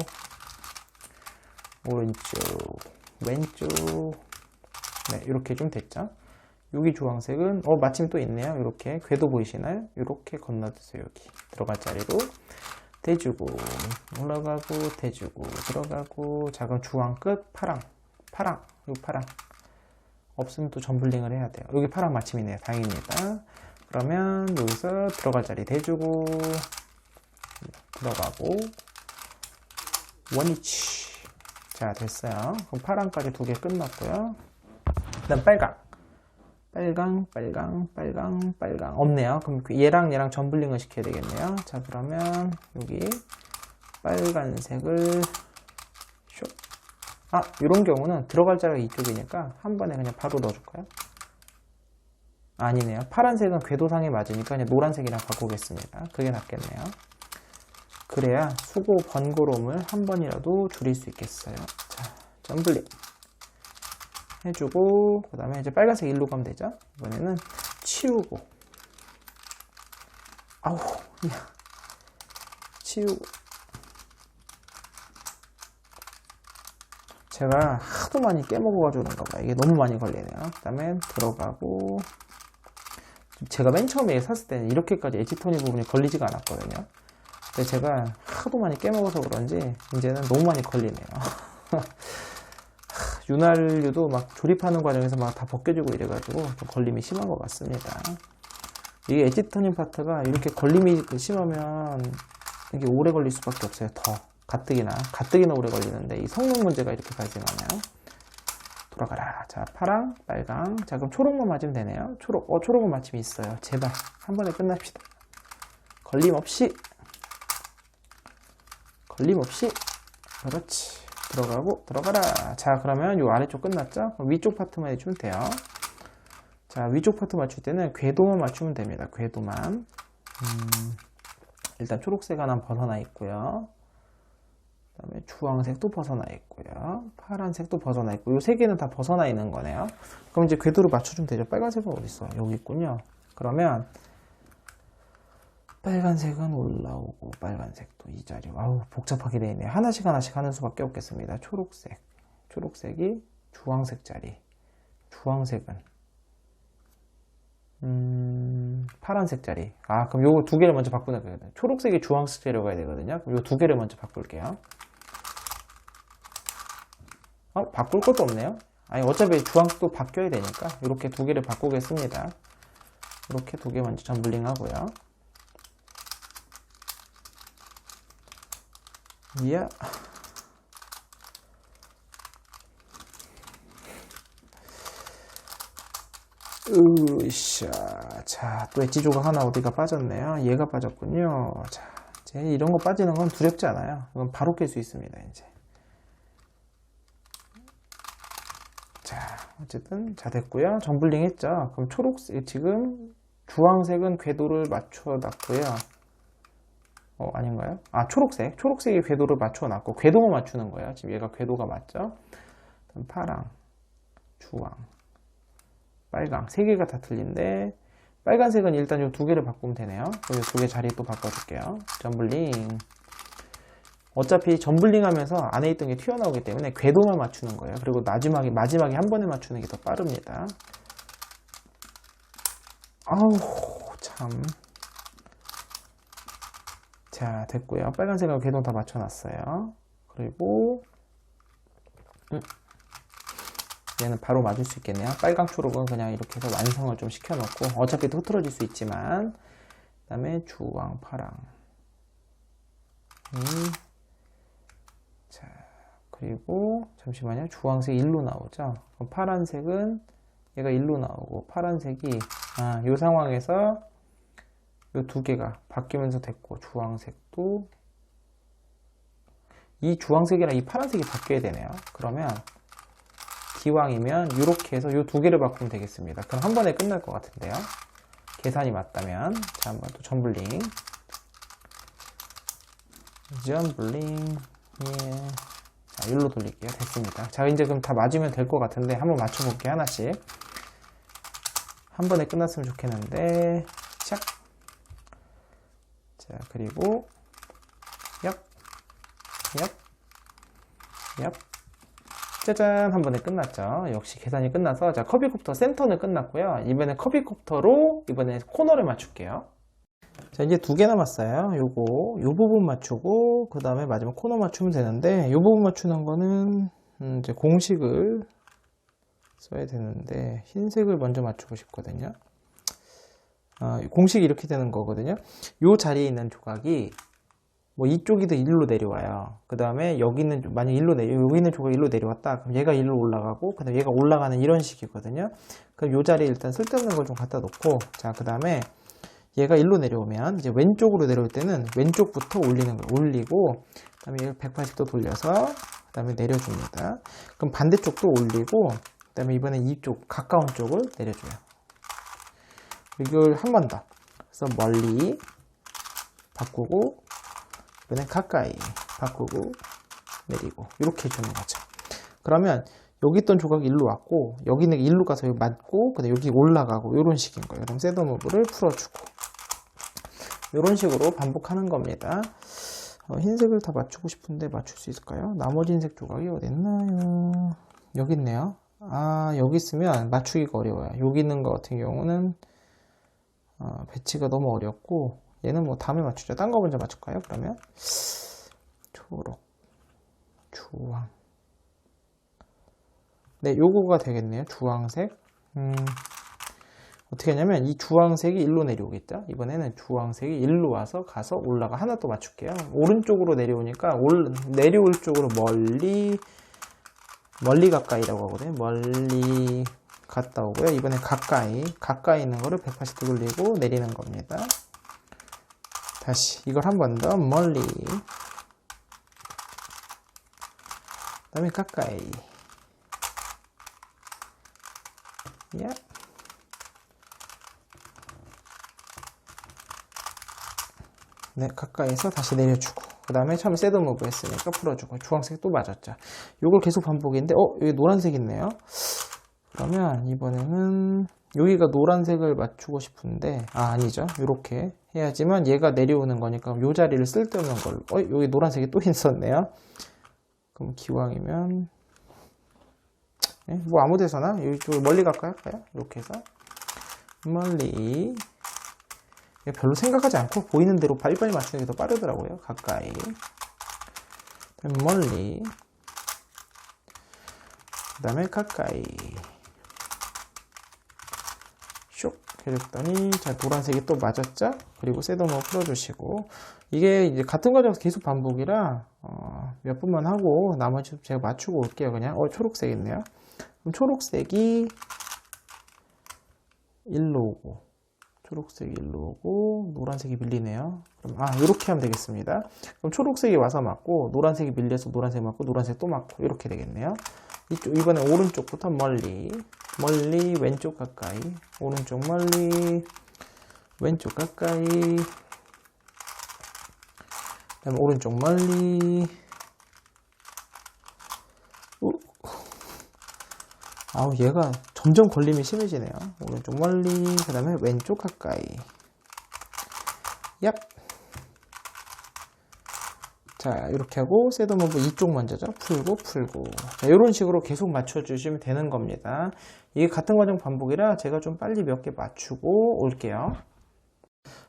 네, 이렇게 좀 됐죠? 여기 주황색은 마침 또 있네요. 이렇게 궤도 보이시나요? 이렇게 건너주세요. 여기 들어갈 자리로 대주고 올라가고 대주고 들어가고 자, 그럼 주황 끝 파랑 여기 파랑 없으면 또 점블링을 해야 돼요. 여기 파랑 마침 있네요. 다행입니다. 그러면 여기서 들어갈 자리 대주고 들어가고 원위치 자, 됐어요. 그럼 파랑까지 2개 끝났고요. 그 다음 빨강 없네요. 그럼 얘랑 점블링을 시켜야 되겠네요. 자, 그러면 여기 빨간색을 이런 경우는 들어갈 자리가 이쪽이니까 한 번에 그냥 바로 넣어줄까요? 아니네요. 파란색은 궤도상에 맞으니까 그냥 노란색이랑 바꾸겠습니다. 그게 낫겠네요. 그래야 수고 번거로움을 한 번이라도 줄일 수 있겠어요. 자, 점블링 해주고 그 다음에 이제 빨간색 일로 가면 되죠. 이번에는 치우고 치우고 제가 하도 많이 깨먹어가지고 그런가 봐요. 이게 너무 많이 걸리네요. 그 다음에 들어가고 제가 맨 처음에 샀을 때는 이렇게까지 엣지토니 부분이 걸리지가 않았거든요. 근데 제가 하도 많이 깨먹어서 그런지 이제는 너무 많이 걸리네요. 윤활유도 막 조립하는 과정에서 막 다 벗겨지고 이래가지고 좀 걸림이 심한 것 같습니다. 이게 엣지 터닝 파트가 이렇게 걸림이 심하면 이게 오래 걸릴 수밖에 없어요. 더 가뜩이나 오래 걸리는데 이 성능 문제가 이렇게 발생하네요. 돌아가라. 자, 파랑, 빨강. 자, 그럼 초록만 맞으면 되네요. 초록은 맞춤이 있어요. 제발 한 번에 끝납시다. 걸림 없이. 그렇지. 들어가고 들어가라. 자, 그러면 요 아래쪽 끝났죠? 그럼 위쪽 파트만 해주면 돼요. 자, 위쪽 파트 맞출 때는 궤도만 맞추면 됩니다. 궤도만. 일단 초록색 하나 벗어나 있고요. 그 다음에 주황색도 벗어나 있고요. 파란색도 벗어나 있고, 요 세 개는 다 벗어나 있는 거네요. 그럼 이제 궤도를 맞춰주면 되죠. 빨간색은 어디 있어? 여기 있군요. 그러면 빨간색은 올라오고, 빨간색도 이 자리. 아우, 복잡하게 되어 있네요. 하나씩 하는 수밖에 없겠습니다. 초록색이 주황색 자리. 주황색은 파란색 자리. 아, 그럼 요거 두 개를 먼저 바꾸는 거예요. 초록색이 주황색 자리로 가야 되거든요. 그럼 요 두 개를 먼저 바꿀게요. 바꿀 것도 없네요. 아니, 어차피 주황색도 바뀌어야 되니까 이렇게 두 개를 바꾸겠습니다. 이렇게 두 개 먼저 점블링 하고요. 이야. 으쌰. 자, 또 엣지 조각 하나 어디가 빠졌네요. 얘가 빠졌군요. 자, 이제 이런 거 빠지는 건 두렵지 않아요. 이건 바로 깰 수 있습니다, 이제. 자, 어쨌든, 자, 됐고요. 점블링 했죠. 그럼 초록색, 지금, 주황색은 궤도를 맞춰 놨고요. 아닌가요? 아, 초록색이 궤도를 맞춰 놨고, 궤도만 맞추는 거예요. 지금 얘가 궤도가 맞죠? 그럼 파랑, 주황, 빨강. 세 개가 다 틀린데, 빨간색은 일단 이 두 개를 바꾸면 되네요. 이 두 개 자리 또 바꿔줄게요. 점블링. 어차피 점블링 하면서 안에 있던 게 튀어나오기 때문에 궤도만 맞추는 거예요. 그리고 마지막에 한 번에 맞추는 게 더 빠릅니다. 아우, 참. 자, 됐고요. 빨간색하고 궤도 다 맞춰놨어요. 그리고 얘는 바로 맞을 수 있겠네요. 빨강, 초록은 그냥 이렇게 해서 완성을 좀 시켜놓고, 어차피 또 흐트러질 수 있지만, 그 다음에 주황, 파랑. 자, 그리고 잠시만요. 주황색 일로 나오죠. 그럼 파란색은 얘가 일로 나오고, 파란색이 이 상황에서 이 두 개가 바뀌면서 됐고, 주황색도 이 주황색이랑 이 파란색이 바뀌어야 되네요. 그러면 기왕이면 이렇게 해서 이 두 개를 바꾸면 되겠습니다. 그럼 한 번에 끝날 것 같은데요. 계산이 맞다면. 자, 한번 또 점블링. 예. 자, 일로 돌릴게요. 됐습니다. 자, 이제 그럼 다 맞으면 될 것 같은데 한번 맞춰볼게요. 하나씩. 한 번에 끝났으면 좋겠는데. 시작. 자, 그리고 얍. 짜잔, 한 번에 끝났죠. 역시 계산이 끝나서, 자, 커비콥터 센터는 끝났고요. 이번에 커비콥터로 이번에 코너를 맞출게요. 자, 이제 두 개 남았어요. 요 부분 맞추고, 그 다음에 마지막 코너 맞추면 되는데, 요 부분 맞추는 거는 이제 공식을 써야 되는데, 흰색을 먼저 맞추고 싶거든요. 공식이 이렇게 되는 거거든요. 요 자리에 있는 조각이 뭐 이쪽이도 일로 내려와요. 그 다음에 여기는 만약 여기 있는 조각이 일로 내려왔다. 그럼 얘가 일로 올라가고, 그 다음에 얘가 올라가는 이런 식이거든요. 그럼 요 자리에 일단 쓸데없는 걸 좀 갖다 놓고, 자, 그 다음에 얘가 일로 내려오면 이제 왼쪽으로 내려올 때는 왼쪽부터 올리는 거예요. 올리고, 그 다음에 얘를 180도 돌려서, 그 다음에 내려줍니다. 그럼 반대쪽도 올리고, 그 다음에 이번엔 이쪽 가까운 쪽을 내려줘요. 이걸 한 번 더. 그래서 멀리 바꾸고, 이번엔 가까이 바꾸고 내리고 이렇게 해주는 거죠. 그러면 여기 있던 조각이 일로 왔고, 여기는 일로 가서 여기 맞고, 그다음에 여기 올라가고 이런 식인 거예요. 그럼 셋더 무브를 풀어주고 이런 식으로 반복하는 겁니다. 흰색을 다 맞추고 싶은데 맞출 수 있을까요? 나머지 흰색 조각이 어디 있나요? 여기 있네요. 여기 있으면 맞추기가 어려워요. 여기 있는 거 같은 경우는 배치가 너무 어렵고, 얘는 뭐 다음에 맞추죠. 딴 거 먼저 맞출까요? 그러면 초록, 주황, 네, 요거가 되겠네요. 주황색. 어떻게 하냐면 이 주황색이 일로 내려오겠죠. 이번에는 주황색이 일로 와서 가서 올라가. 하나 또 맞출게요. 오른쪽으로 내려오니까 내려올 쪽으로 멀리 가까이라고 하거든요. 멀리 갔다 오고요. 이번에 가까이 있는 거를 180도 돌리고 내리는 겁니다. 다시 이걸 한 번 더 멀리, 그 다음에 가까이. 야. 네, 가까이서 다시 내려주고, 그 다음에 처음에 섀도우 무브 했으니까 풀어주고, 주황색 또 맞았죠. 요걸 계속 반복인데, 여기 노란색 있네요. 그러면 이번에는 여기가 노란색을 맞추고 싶은데, 아니죠. 이렇게 해야지만 얘가 내려오는 거니까 요 자리를 쓸데없는 걸로. 여기 노란색이 또 있었네요. 그럼 기왕이면 뭐 아무 데서나 이쪽으로 멀리 갈까요? 이렇게 해서 멀리, 별로 생각하지 않고 보이는 대로 빨리빨리 맞추는 게 더 빠르더라고요. 가까이, 멀리, 그 다음에 가까이, 슉 해줬더니, 자, 노란색이 또 맞았죠? 그리고 섀도우 풀어주시고, 이게 이제 같은 과정에서 계속 반복이라 몇 번만 하고 나머지 제가 맞추고 올게요. 그냥 초록색 있네요. 그럼 초록색이 일로 오고, 초록색이 일로 오고, 노란색이 밀리네요. 그럼 이렇게 하면 되겠습니다. 그럼 초록색이 와서 맞고, 노란색이 밀려서 노란색 맞고, 노란색 또 맞고, 이렇게 되겠네요. 이번에 오른쪽부터 멀리, 왼쪽 가까이, 오른쪽 멀리, 왼쪽 가까이, 그다음에 오른쪽 멀리. 얘가 점점 걸림이 심해지네요. 오른쪽 멀리, 그 다음에 왼쪽 가까이. 얍. 자, 이렇게 하고 섀도우 무브 이쪽 먼저죠. 풀고. 자, 이런 식으로 계속 맞춰주시면 되는 겁니다. 이게 같은 과정 반복이라 제가 좀 빨리 몇 개 맞추고 올게요.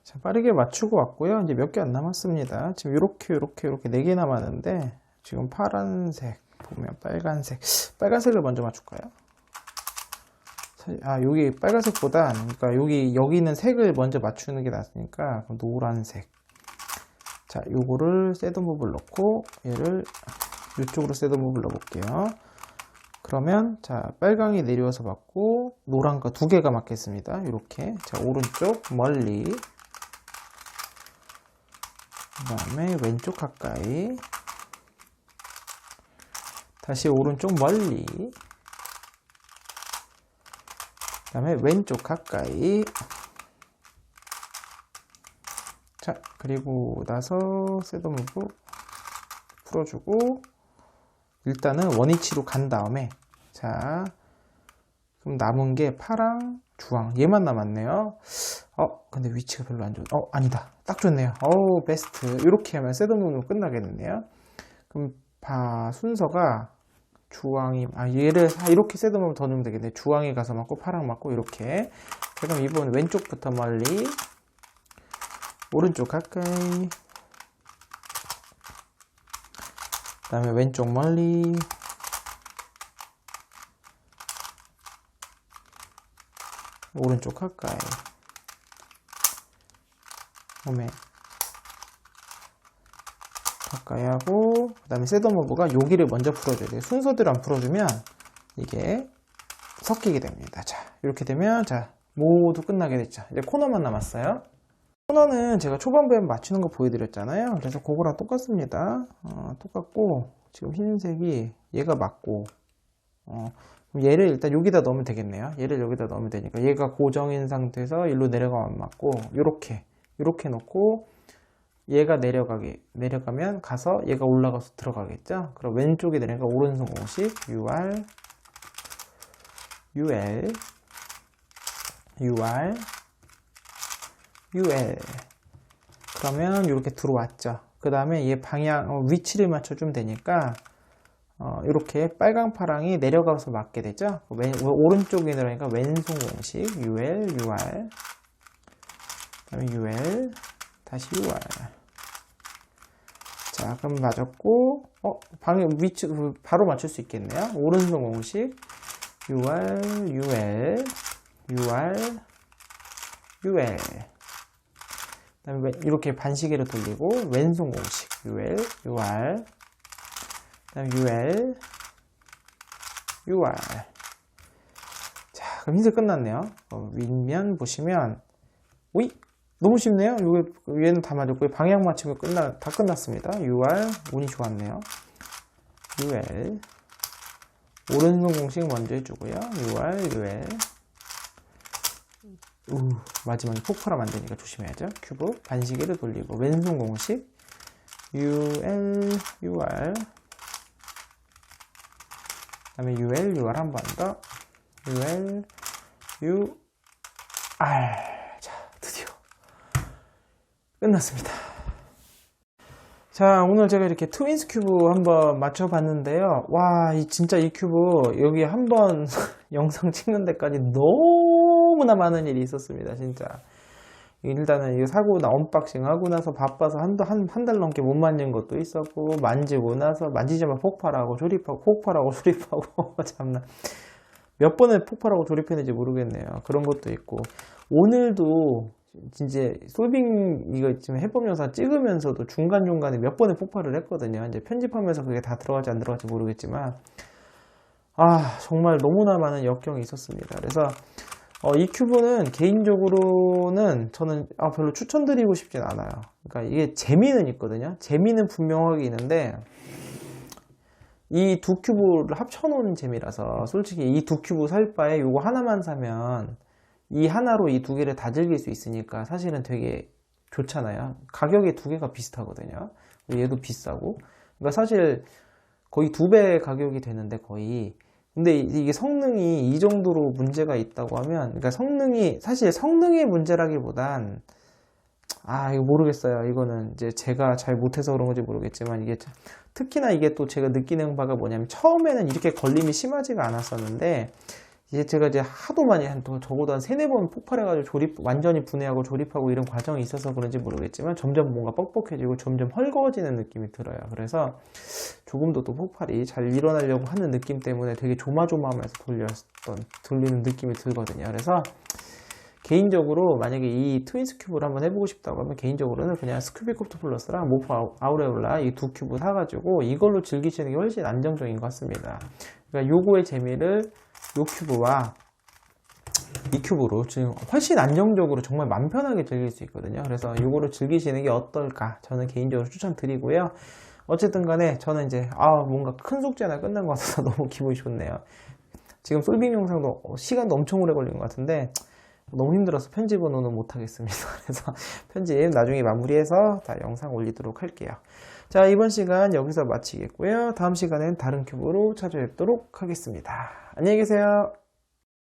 자, 빠르게 맞추고 왔고요. 이제 몇 개 안 남았습니다. 지금 이렇게 4개 남았는데, 지금 파란색 보면 빨간색을 먼저 맞출까요? 여기 빨간색보다, 그러니까 여기 있는 색을 먼저 맞추는 게 낫으니까 노란색. 자, 요거를 섀도우 무브를 넣고 얘를 이쪽으로 섀도우 무브를 넣어볼게요. 그러면 자, 빨강이 내려와서 맞고 노란과 2개가 맞겠습니다. 이렇게. 자, 오른쪽 멀리, 그 다음에 왼쪽 가까이, 다시 오른쪽 멀리, 그 다음에 왼쪽 가까이. 자, 그리고 나서 섀도우 무브 풀어주고, 일단은 원위치로 간 다음에, 자, 그럼 남은 게 파랑, 주황, 얘만 남았네요. 근데 위치가 별로 안 좋아. 아니다. 딱 좋네요. 베스트. 이렇게 하면 섀도우 무브로 끝나겠는데요. 그럼 순서가 주황이, 얘를 이렇게 섀도우 무브 더 넣으면 되겠네. 주황이 가서 맞고 파랑 맞고 이렇게. 그럼 이번 왼쪽부터 멀리, 오른쪽 가까이, 그 다음에 왼쪽 멀리, 오른쪽 가까이, 몸에 가까이 하고, 그 다음에 섀도우 무브가 여기를 먼저 풀어줘야 돼요. 순서대로 안 풀어주면 이게 섞이게 됩니다. 자, 이렇게 되면 자, 모두 끝나게 됐죠. 이제 코너만 남았어요. 코너는 제가 초반부에 맞추는 거 보여드렸잖아요. 그래서 그거랑 똑같습니다. 똑같고, 지금 흰색이 얘가 맞고, 얘를 일단 여기다 넣으면 되겠네요. 얘를 여기다 넣으면 되니까 얘가 고정인 상태에서 일로 내려가면 맞고, 요렇게 놓고 얘가 내려가면 가서 얘가 올라가서 들어가겠죠. 그럼 왼쪽에 내려가 오른손 공식 UR 그러면 이렇게 들어왔죠. 그 다음에 얘 방향 위치를 맞춰주면 되니까 이렇게 빨강 파랑이 내려가서 맞게 되죠. 오른쪽에 들어가니까 왼손 공식 UR 그다음에 UL 다시 UR. 자, 그럼 맞았고 방향 위치 바로 맞출 수 있겠네요. 오른손 공식 UR UL UR UL. 그다음에 이렇게 반시계로 돌리고 왼손 공식 UL UR 그다음에 UL UR. 자, 그럼 흰색 끝났네요. 윗면 보시면 오이 너무 쉽네요. 얘는 다 맞았고요. 방향 맞추면 다 끝났습니다. UR 운이 좋았네요. UL 오른손 공식 먼저 해주고요. UR UL 마지막에 폭발하면 안 되니까 조심해야죠. 큐브 반시계를 돌리고 왼손 공식 UL UR 그다음에 UL UR 한 번 더 UL UR. 자, 드디어 끝났습니다. 자, 오늘 제가 이렇게 트윈스 큐브 한번 맞춰봤는데요. 와, 진짜 이 큐브 여기 한번 영상 찍는 데까지 너무나 많은 일이 있었습니다. 진짜. 일단은 이거 언박싱 하고 나서 바빠서 한 달 넘게 못 만진 것도 있었고, 만지고 나서 만지자마자 폭발하고 조립하고 참나. 몇 번을 폭발하고 조립했는지 모르겠네요. 그런 것도 있고, 오늘도 진짜 솔빙 이거 지금 해법 영상 찍으면서도 중간중간에 몇 번의 폭발을 했거든요. 이제 편집하면서 그게 다 들어갈지 안 들어갈지 모르겠지만, 정말 너무나 많은 역경이 있었습니다. 그래서 이 큐브는 개인적으로는 저는 별로 추천드리고 싶진 않아요. 그러니까 이게 재미는 있거든요. 재미는 분명하게 있는데 이 두 큐브를 합쳐놓은 재미라서 솔직히 이 두 큐브 살 바에 이거 하나만 사면 이 하나로 이 두 개를 다 즐길 수 있으니까 사실은 되게 좋잖아요. 가격이 두 개가 비슷하거든요. 얘도 비싸고. 그러니까 사실 거의 2배 가격이 되는데 거의. 근데 이게 성능이 이 정도로 문제가 있다고 하면, 그러니까 사실 성능의 문제라기보단, 이거 모르겠어요. 이거는 이제 제가 잘 못해서 그런 건지 모르겠지만, 이게 특히나 이게 또 제가 느끼는 바가 뭐냐면, 처음에는 이렇게 걸림이 심하지가 않았었는데, 이제 제가 하도 많이 적어도 한 3-4번 폭발해가지고 완전히 분해하고 조립하고 이런 과정이 있어서 그런지 모르겠지만 점점 뭔가 뻑뻑해지고 점점 헐거워지는 느낌이 들어요. 그래서 조금 더 또 폭발이 잘 일어나려고 하는 느낌 때문에 되게 조마조마하면서 돌리는 느낌이 들거든요. 그래서 개인적으로 만약에 이 트윈스 큐브를 한번 해보고 싶다고 하면 개인적으로는 그냥 스큐비코프트 플러스랑 모프 아우레올라 이 두 큐브 사가지고 이걸로 즐기시는 게 훨씬 안정적인 것 같습니다. 그러니까 요거의 재미를 요 큐브와 이 큐브로 지금 훨씬 안정적으로 정말 맘 편하게 즐길 수 있거든요. 그래서 요거를 즐기시는 게 어떨까 저는 개인적으로 추천드리고요. 어쨌든 간에 저는 이제 뭔가 큰 숙제 하나 끝난 것 같아서 너무 기분이 좋네요. 지금 솔빙 영상도 시간도 엄청 오래 걸린 것 같은데 너무 힘들어서 편집은 오늘 못하겠습니다. 그래서 편집 나중에 마무리해서 다 영상 올리도록 할게요. 자, 이번 시간 여기서 마치겠고요. 다음 시간엔 다른 큐브로 찾아뵙도록 하겠습니다. 안녕히 계세요.